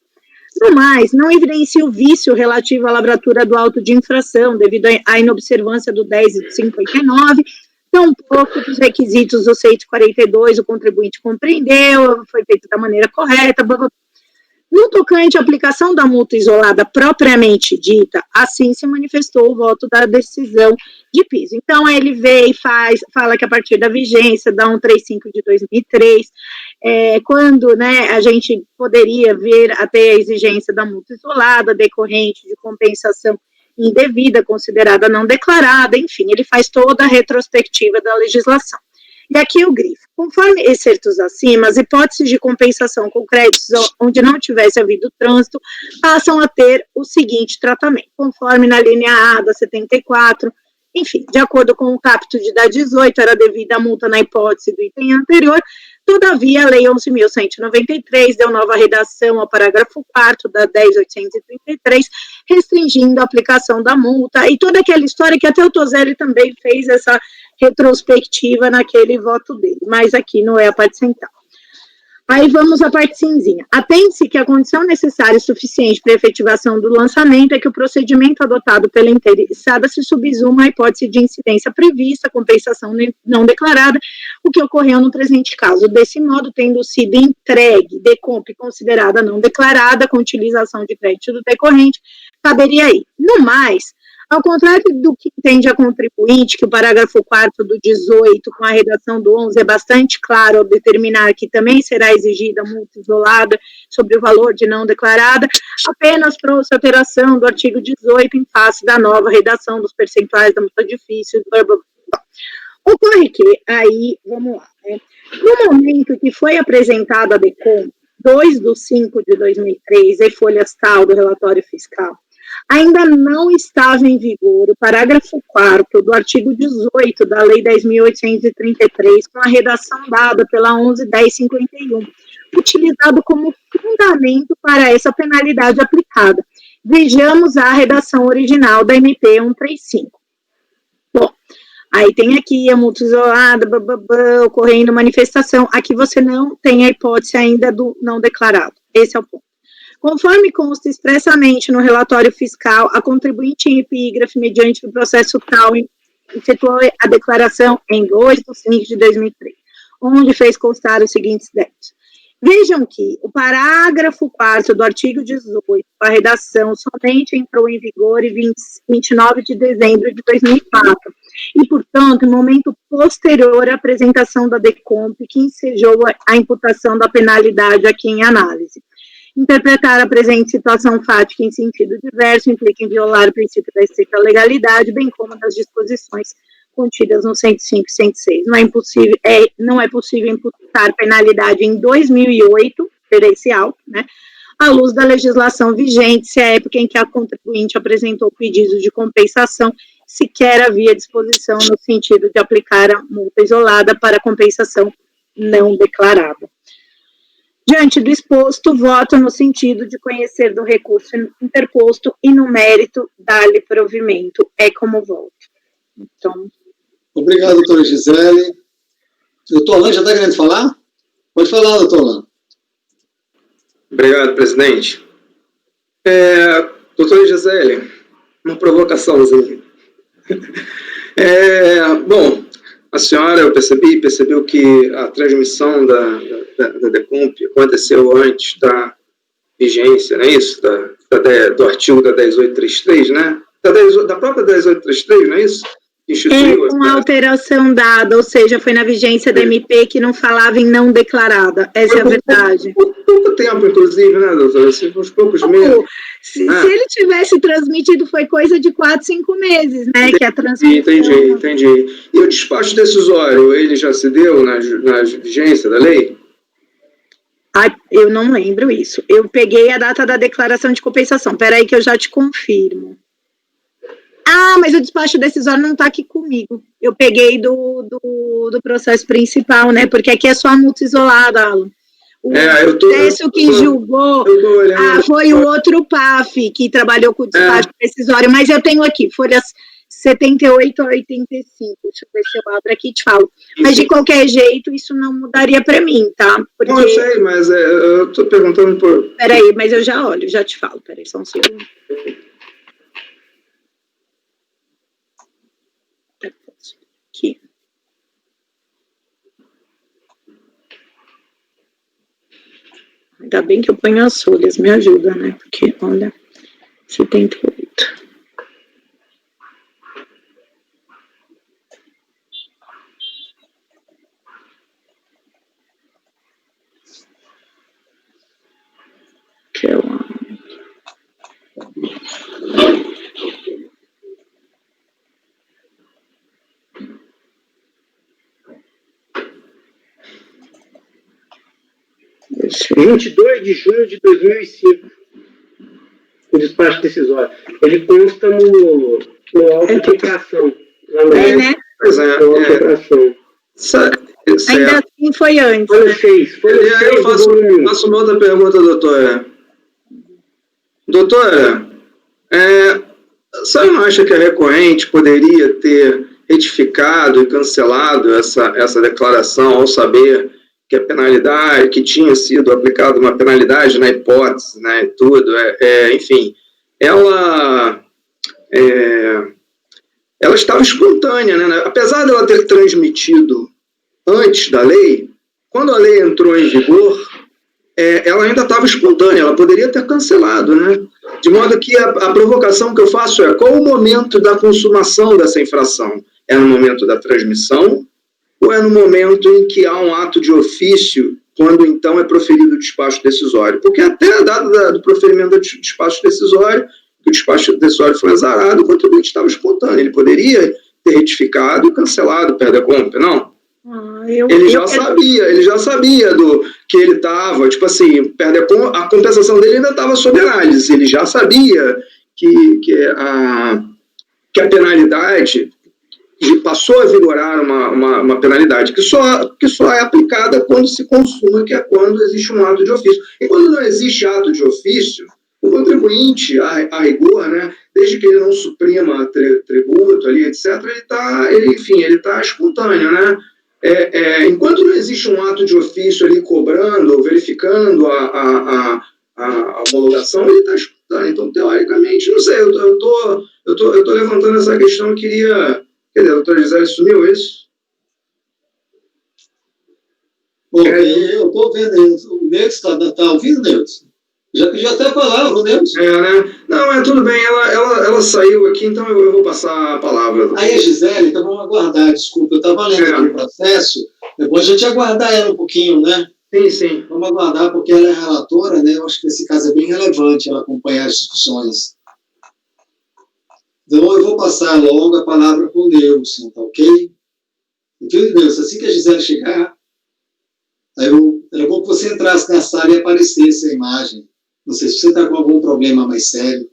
No mais, não evidencia o vício relativo à lavratura do auto de infração, devido à inobservância do 10 e do 59, tampouco dos requisitos do 142, o contribuinte compreendeu, foi feito da maneira correta, blá, blá. No tocante à aplicação da multa isolada propriamente dita, assim se manifestou o voto da decisão de piso. Então, ele veio e fala que a partir da vigência da 135 de 2003, quando, né, a gente poderia vir a ter a exigência da multa isolada decorrente de compensação indevida, considerada não declarada, enfim, ele faz toda a retrospectiva da legislação. E aqui o grifo. Conforme excertos acima, as hipóteses de compensação com créditos onde não tivesse havido trânsito passam a ter o seguinte tratamento, conforme na linha A da 74, enfim, de acordo com o caput da 18, era devida a multa na hipótese do item anterior. Todavia, a Lei 11.193 deu nova redação ao parágrafo 4º da 10.833, restringindo a aplicação da multa, e toda aquela história que até o Toselli também fez essa retrospectiva naquele voto dele, mas aqui não é a parte central. Aí vamos à parte cinzinha. Atende-se que a condição necessária e suficiente para a efetivação do lançamento é que o procedimento adotado pela interessada se subsuma à hipótese de incidência prevista, compensação não declarada, o que ocorreu no presente caso. Desse modo, tendo sido entregue decomp considerada não declarada, com utilização de crédito do decorrente, caberia aí. No mais, ao contrário do que entende a contribuinte, que o parágrafo 4º do 18, com a redação do 11, é bastante claro ao determinar que também será exigida multa isolada sobre o valor de não declarada, apenas trouxe alteração do artigo 18 em face da nova redação dos percentuais da multa difícil. Blá, blá, blá. Ocorre que, aí, vamos lá, né? No momento que foi apresentada a DECOM, 2/5/2003, e folhas tal do relatório fiscal, ainda não estava em vigor o parágrafo 4º do artigo 18 da Lei 10.833, com a redação dada pela 11.1051, utilizado como fundamento para essa penalidade aplicada. Vejamos a redação original da MP 135. Bom, aí tem aqui a multa isolada, ocorrendo manifestação. Aqui você não tem a hipótese ainda do não declarado. Esse é o ponto. Conforme consta expressamente no relatório fiscal, a contribuinte em epígrafe, mediante o processo tal, efetuou a declaração em 2/5/2003, onde fez constar os seguintes débitos. Vejam que o parágrafo 4º do artigo 18, a redação somente entrou em vigor em 29 de dezembro de 2004, e, portanto, em momento posterior à apresentação da DECOMP, que ensejou a imputação da penalidade aqui em análise. Interpretar a presente situação fática em sentido diverso implica em violar o princípio da estrita legalidade, bem como das disposições contidas no 105 e 106. Não é possível imputar penalidade em 2008, diferencial, né, à luz da legislação vigente, se a época em que a contribuinte apresentou pedido de compensação sequer havia disposição no sentido de aplicar a multa isolada para compensação não declarada. Diante do exposto, voto no sentido de conhecer do recurso interposto e no mérito dar-lhe provimento. É como voto. Então... Obrigado, doutora Gisele. Doutor Alain, já está querendo falar? Pode falar, doutor Alain. Obrigado, presidente. Doutora Gisele, uma provocaçãozinha. Bom, a senhora, eu percebeu que a transmissão da DECOMP aconteceu antes da vigência, não é isso? Do artigo da 10.833, né? Da própria 10.833, não é isso? Com a alteração dada, ou seja, foi na vigência da MP que não falava em não declarada. Essa é a verdade. Pouco tempo, inclusive, né, doutora? Uns poucos meses. Se ele tivesse transmitido, foi coisa de 4, 5 meses, né? Que a transmissão... Entendi. E o despacho decisório, ele já se deu na vigência da lei? Eu não lembro isso. Eu peguei a data da declaração de compensação. Peraí que eu já te confirmo. Mas o despacho decisório não está aqui comigo. Eu peguei do processo principal, né? Porque aqui é só a multa isolada, Alan. O processo que julgou foi o outro PAF, que trabalhou com o despacho decisório, mas eu tenho aqui, folhas 78 a 85. Deixa eu ver se eu abro aqui e te falo. Mas, de qualquer jeito, isso não mudaria para mim, tá? Porque... Não, eu sei, mas eu estou perguntando por... Peraí, mas eu já olho, já te falo. Peraí, só um segundo. Aqui. Ainda bem que eu ponho as folhas, me ajuda, né? Porque, olha, 78. Que eu amo. Isso. 22 de junho de 2005. O despacho decisório. Ele consta no auto de infração. Né? Pois é. Ainda assim foi antes. Foi o 6. Eu faço uma outra pergunta, doutora. Doutora, a senhora não acha que a recorrente poderia ter retificado e cancelado essa declaração ao saber que a penalidade, que tinha sido aplicada uma penalidade na hipótese, né, e tudo, enfim, ela estava espontânea, né, apesar dela ter transmitido antes da lei, quando a lei entrou em vigor, ela ainda estava espontânea, ela poderia ter cancelado, né, de modo que a provocação que eu faço qual o momento da consumação dessa infração? É no momento da transmissão, ou é no momento em que há um ato de ofício, quando então é proferido o despacho decisório? Porque até a data do proferimento do despacho decisório, que o despacho decisório foi azarado, o contribuinte estava espontâneo. Ele poderia ter retificado e cancelado o perde-a-compra, não? Ele já sabia que ele estava, tipo assim, a compensação dele ainda estava sob análise. Ele já sabia que a penalidade passou a vigorar uma penalidade que só é aplicada quando se consuma, que é quando existe um ato de ofício. E quando não existe ato de ofício, o contribuinte, a rigor, né, desde que ele não suprima tributo, ali, etc., ele está espontâneo, né? Enquanto não existe um ato de ofício ali cobrando ou verificando a homologação, ele está espontâneo. Então, teoricamente, não sei, eu tô levantando essa questão, eu queria... Quer dizer, a doutora Gisele sumiu, é isso? Eu estou vendo, o Neilson está ouvindo, Neilson? Já pediu até a palavra, o Neilson. Né? Não, tudo bem, ela saiu aqui, então eu vou passar a palavra. Aí a Gisele, então vamos aguardar, desculpa, eu estava lendo aqui o processo, é bom a gente aguardar ela um pouquinho, né? Sim. Vamos aguardar, porque ela é relatora, né? Eu acho que esse caso é bem relevante, ela acompanhar as discussões. Então, eu vou passar logo a palavra para o Neilson, tá ok? Viu, Neilson? Assim que a Gisele chegar, era bom que você entrasse na sala e aparecesse a imagem. Não sei se você está com algum problema mais sério.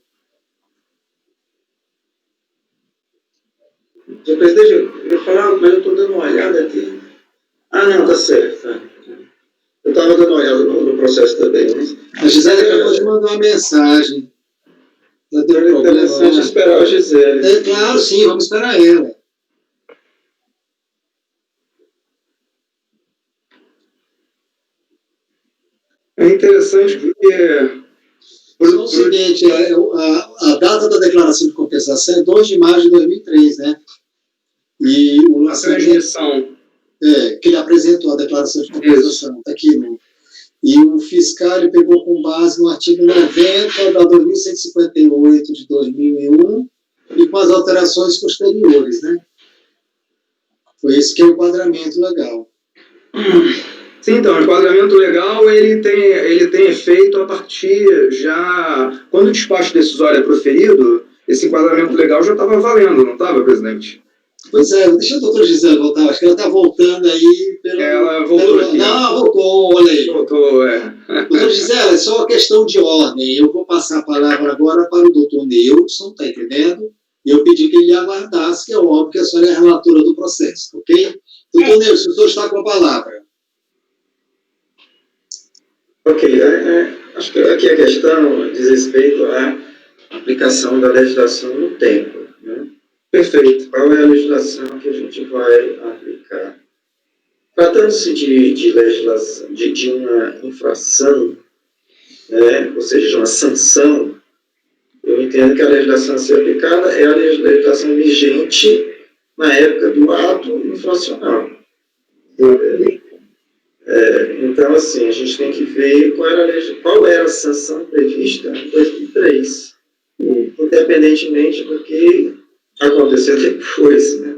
Deixa eu falar, mas eu estou dando uma olhada aqui. Não, tá certo. Eu estava dando uma olhada no processo também. Mas... A Gisele acabou de mandar uma mensagem. É interessante esperar a Gisele. Claro, sim, vamos esperar ela. É interessante porque... O seguinte, a data da declaração de compensação é 2 de maio de 2003, né? E o lançamento... que ele apresentou a declaração de compensação, está aqui, né? E o fiscal ele pegou com base no artigo 90 da 2158 de 2001 e com as alterações posteriores, né? Foi esse que é o enquadramento legal. Sim, então, o enquadramento legal ele tem efeito a partir já... Quando o despacho decisório é proferido, esse enquadramento legal já estava valendo, não estava, presidente? Pois é, deixa a doutora Gisele voltar, acho que ela está voltando aí pelo... Ela voltou. Não, voltou, olha aí. Voltou, Doutora Gisele, é só uma questão de ordem. Eu vou passar a palavra agora para o doutor Neilson, está entendendo? E eu pedi que ele aguardasse, que é óbvio que a senhora é a relatora do processo, ok? Doutor Neilson, o senhor está com a palavra. Ok, acho que aqui a questão diz respeito à aplicação da legislação no tempo, né? Perfeito. Qual é a legislação que a gente vai aplicar? Tratando-se de legislação, de uma infração, né, ou seja, de uma sanção, eu entendo que a legislação a ser aplicada é a legislação vigente na época do ato infracional. Então, assim, a gente tem que ver qual era a sanção prevista em 2003, independentemente do que aconteceu depois, né?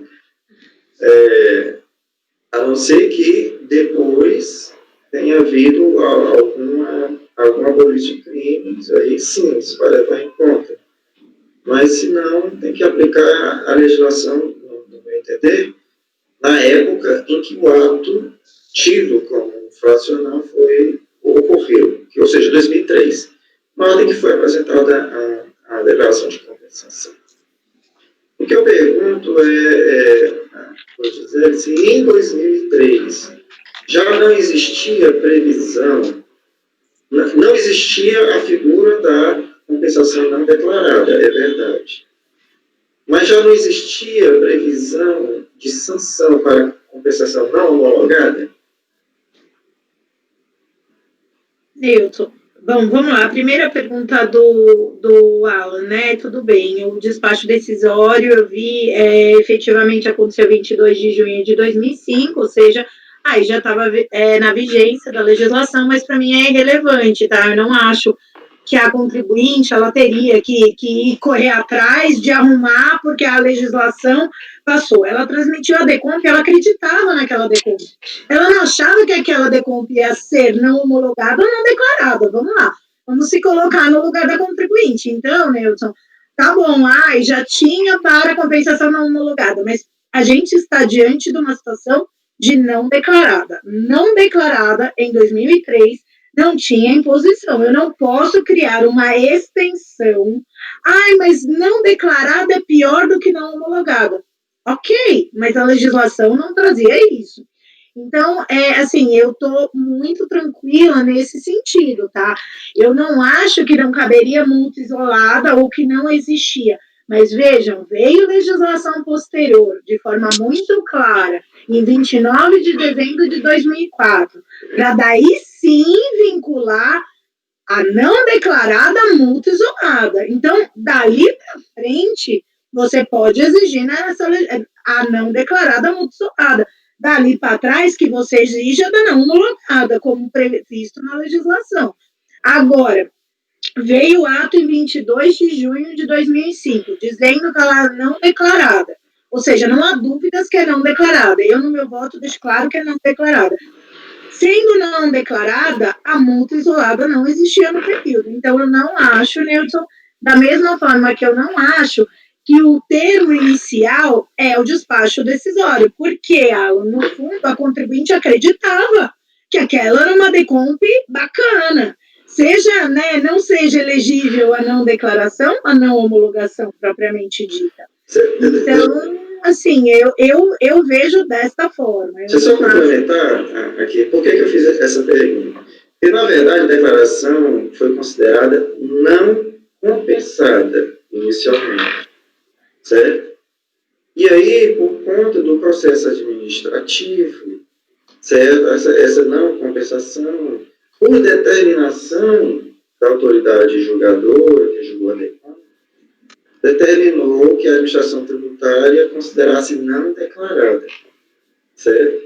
A não ser que depois tenha havido algum abolição de crimes, aí sim, isso vai levar em conta. Mas, se não, tem que aplicar a legislação, no meu entender, na época em que o ato tido como infracional ocorreu, ou seja, 2003, na ordem que foi apresentada a declaração de compensação. O que eu pergunto vou dizer, se em 2003 já não existia previsão, não existia a figura da compensação não declarada, é verdade. Mas já não existia previsão de sanção para compensação não homologada? Newton. Bom, vamos lá. A primeira pergunta do Alan, né? Tudo bem, o despacho decisório, eu vi, efetivamente aconteceu 22 de junho de 2005, ou seja, aí já estava na vigência da legislação, mas para mim é irrelevante, tá? Eu não acho que a contribuinte, ela teria que correr atrás de arrumar, porque a legislação passou. Ela transmitiu a DECOMP, ela acreditava naquela DECOMP. Ela não achava que aquela DECOMP ia ser não homologada ou não declarada. Vamos lá, vamos se colocar no lugar da contribuinte. Então, Newton, tá bom, já tinha para compensação não homologada, mas a gente está diante de uma situação de não declarada. Não declarada em 2003, não tinha imposição. Eu não posso criar uma extensão. Mas não declarada é pior do que não homologada. Ok, mas a legislação não trazia isso. Então, assim, eu estou muito tranquila nesse sentido, tá? Eu não acho que não caberia multa isolada ou que não existia. Mas vejam, veio legislação posterior, de forma muito clara, em 29 de dezembro de 2004, para daí sim vincular a não declarada multa isolada. Então, dali para frente, você pode exigir a não declarada multa isolada. Dali para trás, que você exija da não homologada, como previsto na legislação. Agora, veio o ato em 22 de junho de 2005, dizendo que ela é não declarada. Ou seja, não há dúvidas que é não declarada. Eu, no meu voto, deixo claro que é não declarada. Sendo não declarada, a multa isolada não existia no período. Então, eu não acho, Newton, da mesma forma que eu não acho que o termo inicial é o despacho decisório, porque, no fundo, a contribuinte acreditava que aquela era uma DECOMP bacana, seja, né, não seja elegível a não declaração, a não homologação propriamente dita. Então, assim, eu vejo desta forma. Deixa eu só complementar aqui, por que eu fiz essa pergunta? Porque, na verdade, a declaração foi considerada não compensada inicialmente, certo? E aí, por conta do processo administrativo, certo? Essa não compensação, por determinação da autoridade julgadora, que julgou a DECOMP, determinou que a administração tributária considerasse não declarada, certo?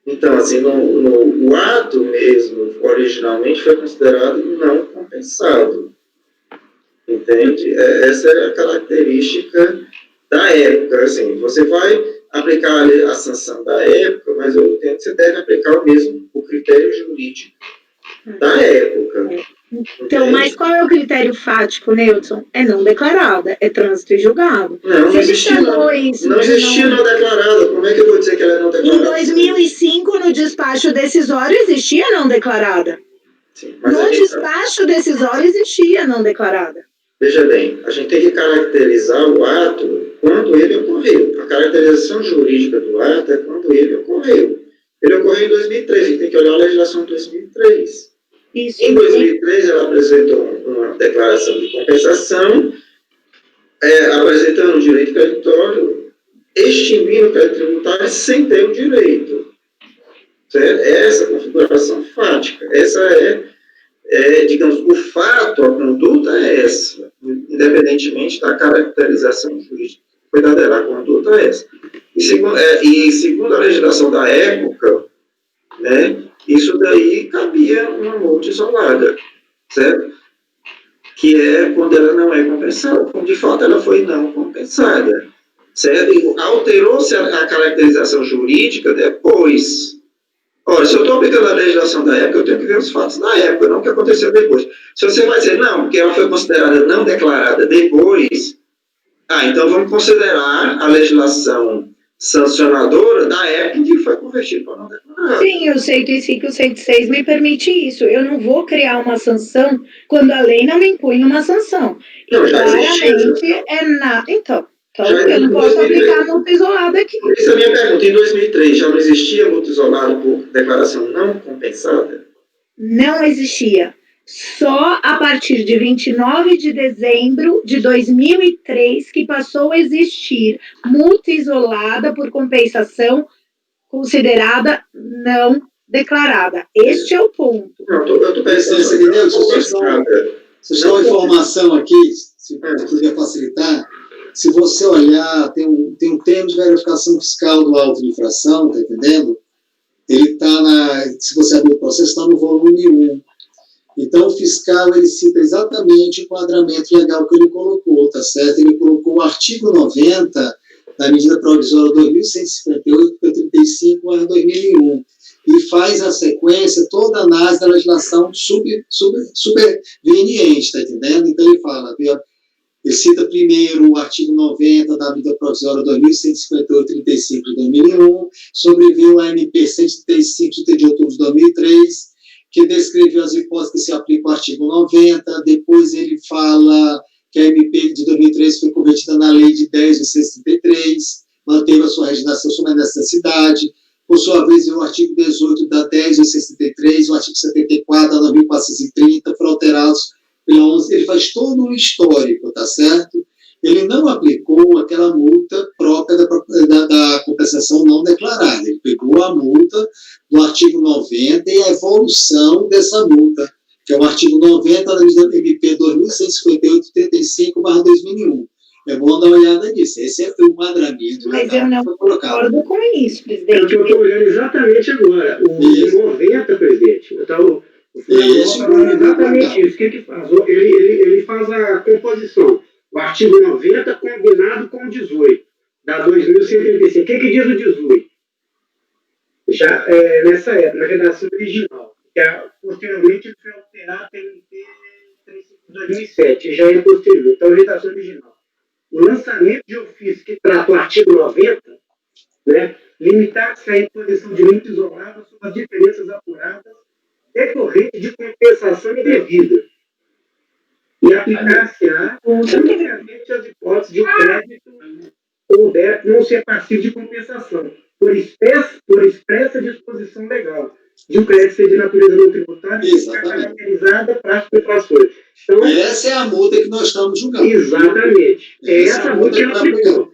Então, assim, o ato mesmo, originalmente, foi considerado não compensado, entende? Essa é a característica da época, assim, você vai aplicar a sanção da época, mas eu entendo que você deve aplicar o critério jurídico da época, Então, mas qual é o critério fático, Nilson? É não declarada, é trânsito e julgado. Não existia não declarada. Como é que eu vou dizer que ela é não declarada? Em 2005, no despacho decisório, existia não declarada. Sim, mas no despacho decisório existia não declarada. Veja bem, a gente tem que caracterizar o ato quando ele ocorreu. A caracterização jurídica do ato é quando ele ocorreu. Ele ocorreu em 2003, a gente tem que olhar a legislação de 2003. Isso, em 2003, ela apresentou uma declaração de compensação, apresentando o direito creditório, extinguindo o crédito tributário sem ter o direito. Certo? Essa configuração fática, essa digamos, o fato, a conduta é essa, independentemente da caracterização jurídica. A conduta é essa. E segundo a legislação da época, né, isso daí cabia uma multa isolada, certo? Que é quando ela não é compensada, quando de fato ela foi não compensada, certo? E alterou-se a caracterização jurídica depois. Ora, se eu estou aplicando a legislação da época, eu tenho que ver os fatos da época, não o que aconteceu depois. Se você vai dizer, não, porque ela foi considerada não declarada depois, então vamos considerar a legislação sancionadora da época em que foi convertido para não declarada. Sim, o 105 e o 106 me permite isso. Eu não vou criar uma sanção quando a lei não me impõe uma sanção. Não, claramente Então, eu não posso aplicar multa isolada aqui. Essa é a minha pergunta. Em 2003, já não existia multa isolada por declaração não compensada? Não existia. Só a partir de 29 de dezembro de 2003 que passou a existir multa isolada por compensação considerada não declarada. Este é o ponto. Não, eu estou pensando... Vocês dão uma informação aqui, se puder facilitar. Se você olhar, tem um termo de verificação fiscal do auto de infração, está entendendo? Ele está se você abrir o processo, está no volume 1. Então, o fiscal, ele cita exatamente o enquadramento legal que ele colocou, tá certo? Ele colocou o artigo 90 da medida provisória 2158/35/2001 e faz a sequência, toda a análise da legislação superveniente, tá entendendo? Então, ele fala, ele cita primeiro o artigo 90 da medida provisória 2158/35/2001, sobreveio o AMP 135 de outubro de 2003, que descreveu as hipóteses que se aplicam ao artigo 90, depois ele fala que a MP de 2003 foi convertida na lei de 10 de 1973, manteve a sua legislação sobre a necessidade, por sua vez, o artigo 18 da 10 de 1973, o artigo 74 da 9430, foram alterados pela 11, ele faz todo um histórico, tá certo? Ele não aplicou aquela multa própria da compensação não declarada. Ele pegou a multa do artigo 90 e a evolução dessa multa, que é o artigo 90 da MP 2158/35/2001. É bom dar uma olhada nisso. Esse é o enquadramento. Mas eu não concordo com isso, presidente. É o que eu estou olhando exatamente agora. O 90, presidente. Então, exatamente isso. O que faz? Ele faz a composição. O artigo 90 combinado com o 18, da 2135. O que diz o 18? Já nessa época, na redação original, que posteriormente foi alterado pelo MP 2007, já é posterior. Então, a redação original. O lançamento de ofício que trata o artigo 90, né, limitar-se à imposição de multa isolada sobre as diferenças apuradas decorrentes de compensação indevida. E aplicar-se-á unicamente as hipóteses de um crédito ou débito não ser passivo de compensação, por expressa disposição legal, de um crédito ser de natureza não tributária e ficar caracterizada para as infrações. Então, essa é a multa que nós estamos julgando. Exatamente. É essa multa que ela aplicou.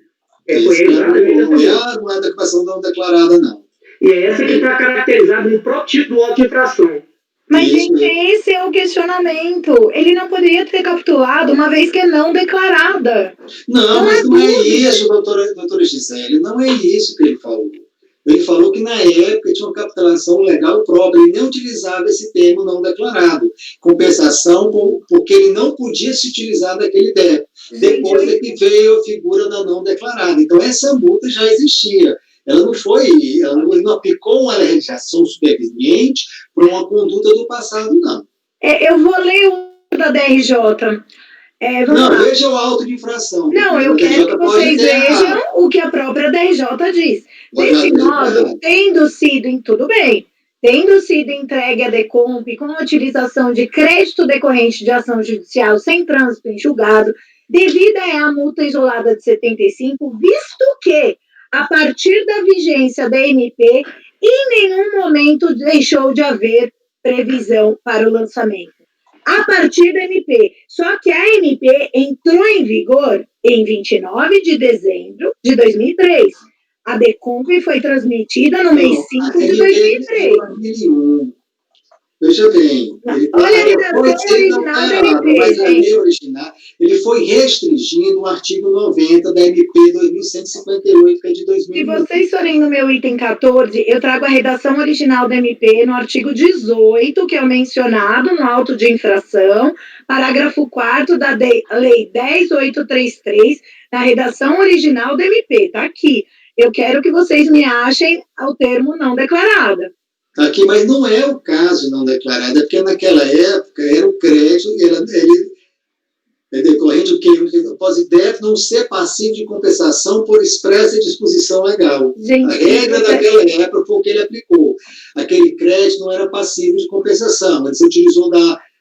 Foi exatamente essa multa. Não é da compensação não declarada, não. E é essa que está caracterizada no próprio título do auto de infração. Mas, gente, esse é o questionamento. Ele não poderia ter capitulado uma vez que é não declarada. Não, mas não é isso, doutora Gisele. Não é isso que ele falou. Ele falou que, na época, tinha uma capitalização legal própria. Ele nem utilizava esse termo não declarado. Compensação, porque ele não podia se utilizar daquele débito. Depois é que veio a figura da não declarada. Então, essa multa já existia. Ela não aplicou uma legislação superveniente para uma conduta do passado, não. Eu vou ler o da DRJ. Não, veja o auto de infração. Não, eu quero que vocês vejam o que a própria DRJ diz. Desse modo, tendo sido entregue a DECOMP com a utilização de crédito decorrente de ação judicial sem trânsito em julgado, devido à multa isolada de 75, visto que, a partir da vigência da MP, em nenhum momento deixou de haver previsão para o lançamento. A partir da MP. Só que a MP entrou em vigor em 29 de dezembro de 2003. A DECOMP foi transmitida no mês 5 de 2003. 2001. Veja bem. Olha a redação original da MP. Mas a lei original, ele foi restringindo o artigo 90 da MP 2158, que é de 2000. Se vocês forem no meu item 14, eu trago a redação original da MP no artigo 18, que é o mencionado no auto de infração, parágrafo 4º da Lei 10.833, na redação original da MP. Está aqui. Eu quero que vocês me achem ao termo não declarada. Aqui, mas não é o caso não declarado, é porque naquela época era o crédito, ele é decorrente do que deve não ser passivo de compensação por expressa disposição legal. Gente, a regra daquela época foi o que ele aplicou. Aquele crédito não era passivo de compensação, mas ele utilizou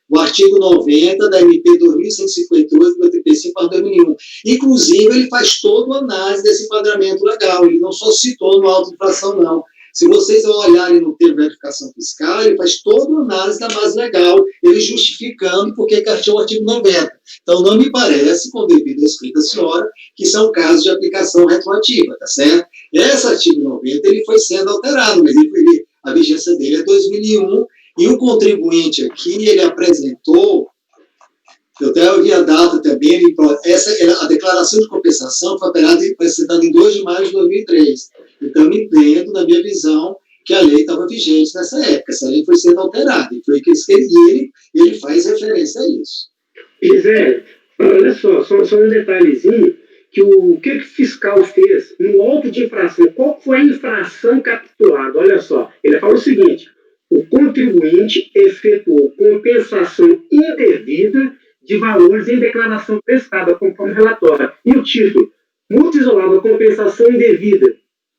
o artigo 90 da MP 2158 do TP5 para 2001. Inclusive, ele faz toda a análise desse enquadramento legal, ele não só citou no auto de infração, não. Se vocês olharem no termo de verificação fiscal, ele faz toda a análise da base legal, ele justificando por que achou o artigo 90. Então, não me parece, com devido respeito à senhora, que são casos de aplicação retroativa, tá certo? Esse artigo 90, ele foi sendo alterado, mas a vigência dele é 2001, e o contribuinte aqui, ele apresentou, eu até vi a data também, a declaração de compensação foi apresentada em 2 de maio de 2003. Então, me entendo, na minha visão, que a lei estava vigente nessa época. Essa lei foi sendo alterada. E foi que ele faz referência a isso. Zé, olha só um detalhezinho, que o que o fiscal fez no auto de infração, qual foi a infração capturada? Olha só, ele fala o seguinte: o contribuinte efetuou compensação indevida de valores em declaração prestada, conforme relatório. E o título: multa isolada, compensação indevida.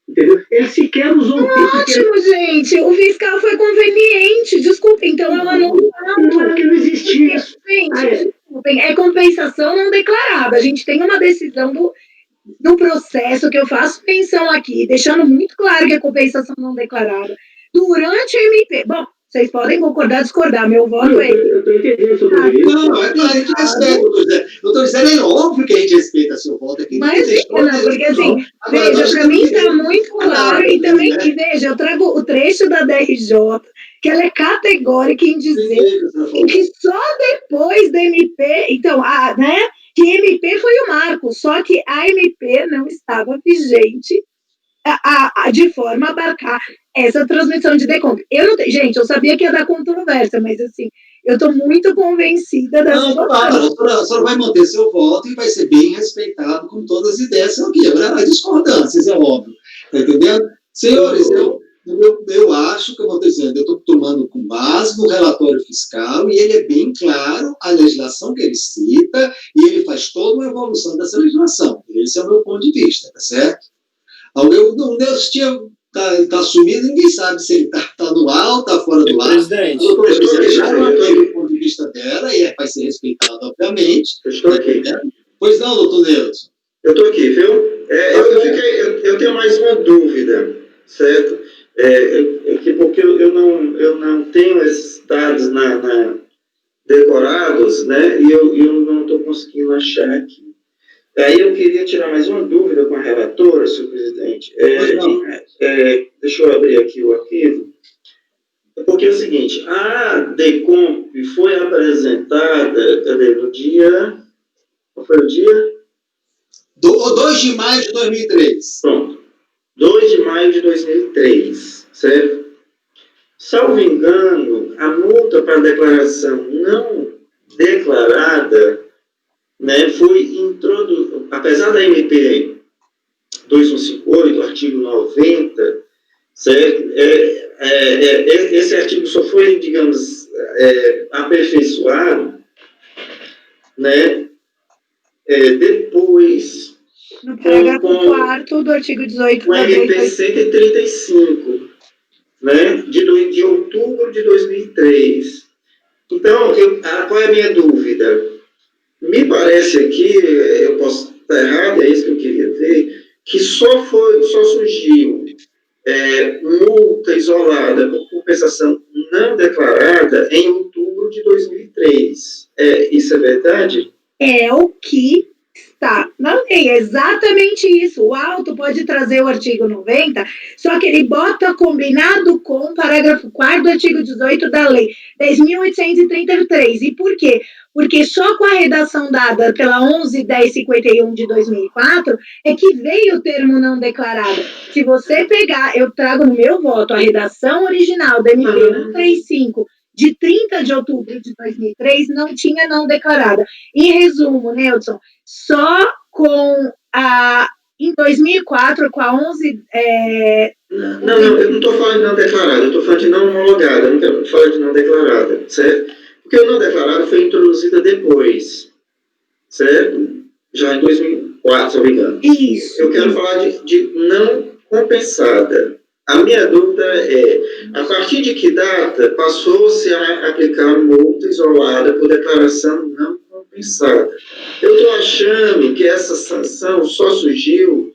Entendeu? Ele sequer usou o texto. Ótimo, gente. O fiscal foi conveniente. Desculpe, então ela não. Porque não existia isso. Gente, desculpem. É compensação não declarada. A gente tem uma decisão do processo que eu faço menção aqui, deixando muito claro que é compensação não declarada. Durante a MP. Bom, vocês podem concordar ou discordar, meu voto é. Eu estou entendendo sobre isso. Não, é claro, a gente respeita, doutor Zé. É óbvio que a gente respeita seu voto aqui. Mas, porque assim, veja, para mim está muito claro, e também, e veja, eu trago o trecho da DRJ, que ela é categórica em dizer que só depois da MP, então, que a MP foi o marco, só que a MP não estava vigente de forma a abarcar essa transmissão de DECOMP. Gente, eu sabia que ia dar controvérsia, mas assim, eu estou muito convencida da situação. A senhora vai manter seu voto e vai ser bem respeitado, com todas as ideias são aqui. Agora, as discordâncias, é óbvio. Está entendendo? Senhores, eu acho que eu vou dizendo, eu estou tomando com base no relatório fiscal, e ele é bem claro, a legislação que ele cita, e ele faz toda uma evolução dessa legislação. Esse é o meu ponto de vista, tá certo? O Deus está sumido, ninguém sabe se ele está no ar ou está fora do ar. Presidente. O doutor já manteve o ponto de vista dela e vai ser respeitado, obviamente. Eu estou aqui. Pois não, doutor Neuson. Eu estou aqui, viu? Eu tenho mais uma dúvida, certo? Porque eu não tenho esses dados decorados, né? E eu não estou conseguindo achar aqui. Aí eu queria tirar mais uma dúvida com a relatora, senhor presidente. Deixa eu abrir aqui o arquivo. Porque é o seguinte, a DECOMP foi apresentada, no dia... Qual foi o dia? 2 de maio de 2003. Pronto. 2 de maio de 2003, certo? Salvo engano, a multa para declaração não declarada, né, foi introduzida, apesar da MP 2158, artigo 90, certo? Esse artigo só foi, digamos, aperfeiçoado, né, depois... No parágrafo 4º do artigo 18 da lei... MP 135, né, de outubro de 2003. Então, qual é a minha dúvida? Me parece aqui, eu posso estar errado, é isso que eu queria ver, que só surgiu multa isolada por compensação não declarada em outubro de 2003. Isso é verdade? É o que está na lei, é exatamente isso. O auto pode trazer o artigo 90, só que ele bota combinado com o parágrafo 4º do artigo 18 da lei 10.833. E por quê? Porque só com a redação dada pela 11.1051 de 2004 é que veio o termo não declarado. Se você pegar, eu trago no meu voto a redação original da MP 135 de 30 de outubro de 2003, não tinha não declarada. Em resumo, Neudson, só com em 2004, com a 11... Não, eu não estou falando de não declarada, eu estou falando de não homologada, eu não quero falar de não declarada, certo? Porque o não declarado foi introduzida depois, certo? Já em 2004, se eu não me engano. Isso. Eu quero falar de não compensada. A minha dúvida é, a partir de que data passou-se a aplicar multa isolada por declaração não compensada? Eu estou achando que essa sanção só surgiu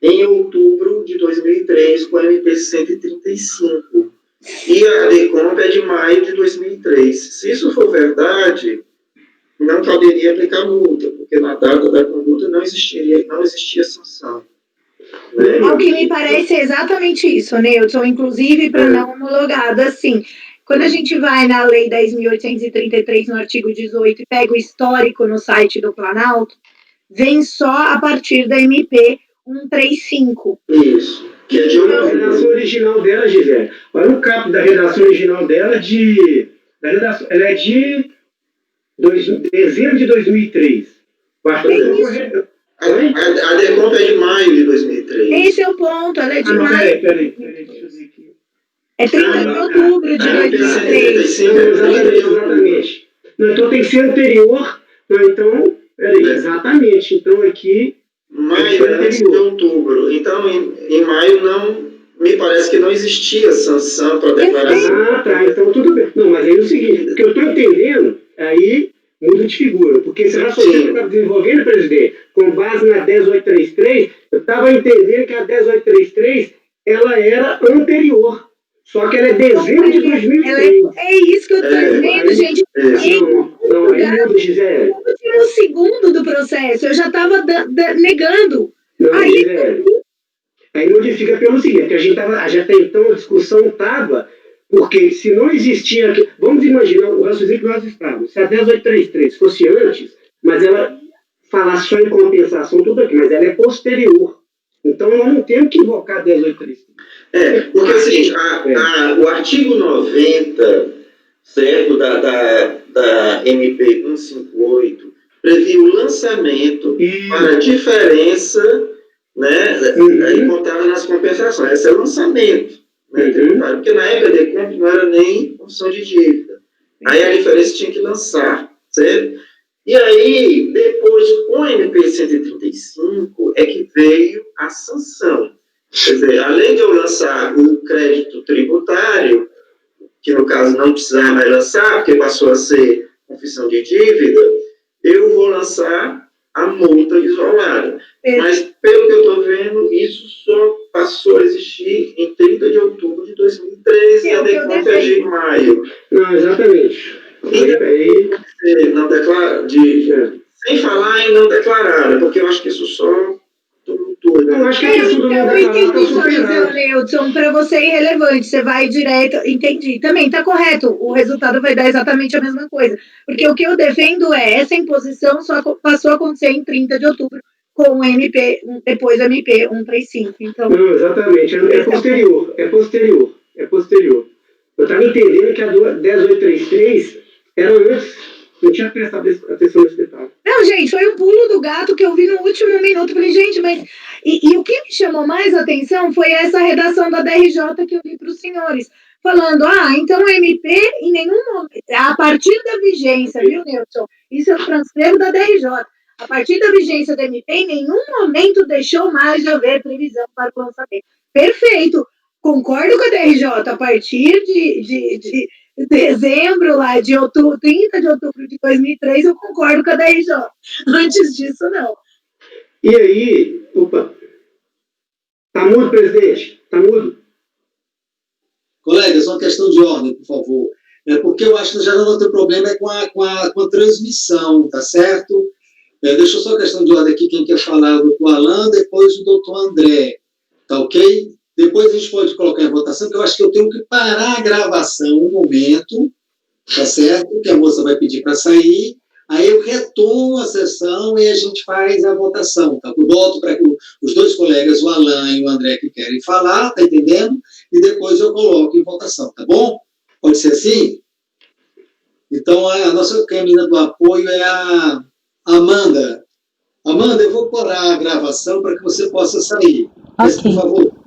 em outubro de 2003 com a MP 135. E a DECOMP é de maio de 2003. Se isso for verdade, não caberia aplicar multa, porque na data da conduta não existia sanção. Né? O que me parece é exatamente isso, Neudson, inclusive para não homologada, assim. Quando a gente vai na Lei 10.833, no artigo 18, e pega o histórico no site do Planalto, vem só a partir da MP 135. Isso. Que é de a redação original dela, Gisele. Olha o capo da redação original dela ela é de dezembro de 2003. A DECOMP é de maio de 2003. Esse é o ponto, ela é de maio. Peraí, deixa eu ver aqui. É 30 de outubro de 2003. Exatamente. Não, então tem que ser anterior. Então, peraí, exatamente. Então aqui... Maio é antes de outubro. Então, em maio, me parece que não existia sanção para declaração. Ah, tá. Então, tudo bem. Não, mas aí é o seguinte, o que eu estou entendendo, aí muda de figura. Porque esse raciocínio que eu estava desenvolvendo, presidente, com base na 10.833, eu estava entendendo que a 10.833, ela era anterior. Só que ela é dezembro de 2003. É isso que eu estou dizendo, gente. Não, aí muda, Gisele. No último segundo do processo, eu já estava negando. Não, Gisele. Aí modifica pelo seguinte, porque a gente já até então a discussão estava, porque se não existia... Vamos imaginar o raciocínio que nós estávamos. Se a 10.833 fosse antes, mas ela falasse só em compensação, tudo aqui, mas ela é posterior. Então, nós não temos que invocar a 10.833. Porque é o seguinte, o artigo 90, certo, da MP 158, previa o lançamento para a diferença, né, encontrada nas compensações. Esse é o lançamento, né, porque na época de compra não era nem função de dívida. Aí a diferença tinha que lançar, certo? E aí, depois, com a MP 135, é que veio a sanção. Quer dizer, além de eu lançar o crédito tributário, que no caso não precisava mais lançar, porque passou a ser confissão de dívida, eu vou lançar a multa isolada. Mas, pelo que eu estou vendo, isso só passou a existir em 30 de outubro de 2013 e a DECOMP é de maio. Não, exatamente. Não sem falar em não declarada, porque eu acho que isso só... Eu acho que a questão do não declarado está superada. Neudson, para você é irrelevante, você vai direto, entendi. Também está correto, o resultado vai dar exatamente a mesma coisa. Porque o que eu defendo é, essa imposição só passou a acontecer em 30 de outubro, com o MP, depois do MP 135. Então... Não, exatamente, é posterior. Eu estava entendendo que a 10.833 era antes. Eu tinha prestado atenção nesse detalhe. Não, gente, foi um pulo do gato que eu vi no último minuto. Falei, gente, mas... E o que me chamou mais a atenção foi essa redação da DRJ que eu vi para os senhores. falando, então o MP em nenhum momento, a partir da vigência, viu, Nilson? Isso eu transcrevo da DRJ. A partir da vigência do MP, em nenhum momento deixou mais de haver previsão para o lançamento. Perfeito. Concordo com a DRJ. A partir de dezembro, lá de outubro, 30 de outubro de 2003, eu concordo com a DRJ. Antes disso, não. E aí, opa, tá mudo, presidente? Tá mudo? Colegas, uma questão de ordem, por favor. Porque eu acho que já não vou ter problema com a transmissão, tá certo? Deixa eu só a questão de ordem aqui, quem quer falar, o doutor Alain, depois o doutor André, tá ok? Depois a gente pode colocar em votação, que eu acho que eu tenho que parar a gravação um momento, tá certo? Que a moça vai pedir para sair, aí eu retomo a sessão e a gente faz a votação, tá? Eu boto para os dois colegas, o Alain e o André, que querem falar, tá entendendo? E depois eu coloco em votação, tá bom? Pode ser assim? Então, a nossa caminha do apoio é a Amanda. Amanda, eu vou parar a gravação para que você possa sair. Mas, por favor,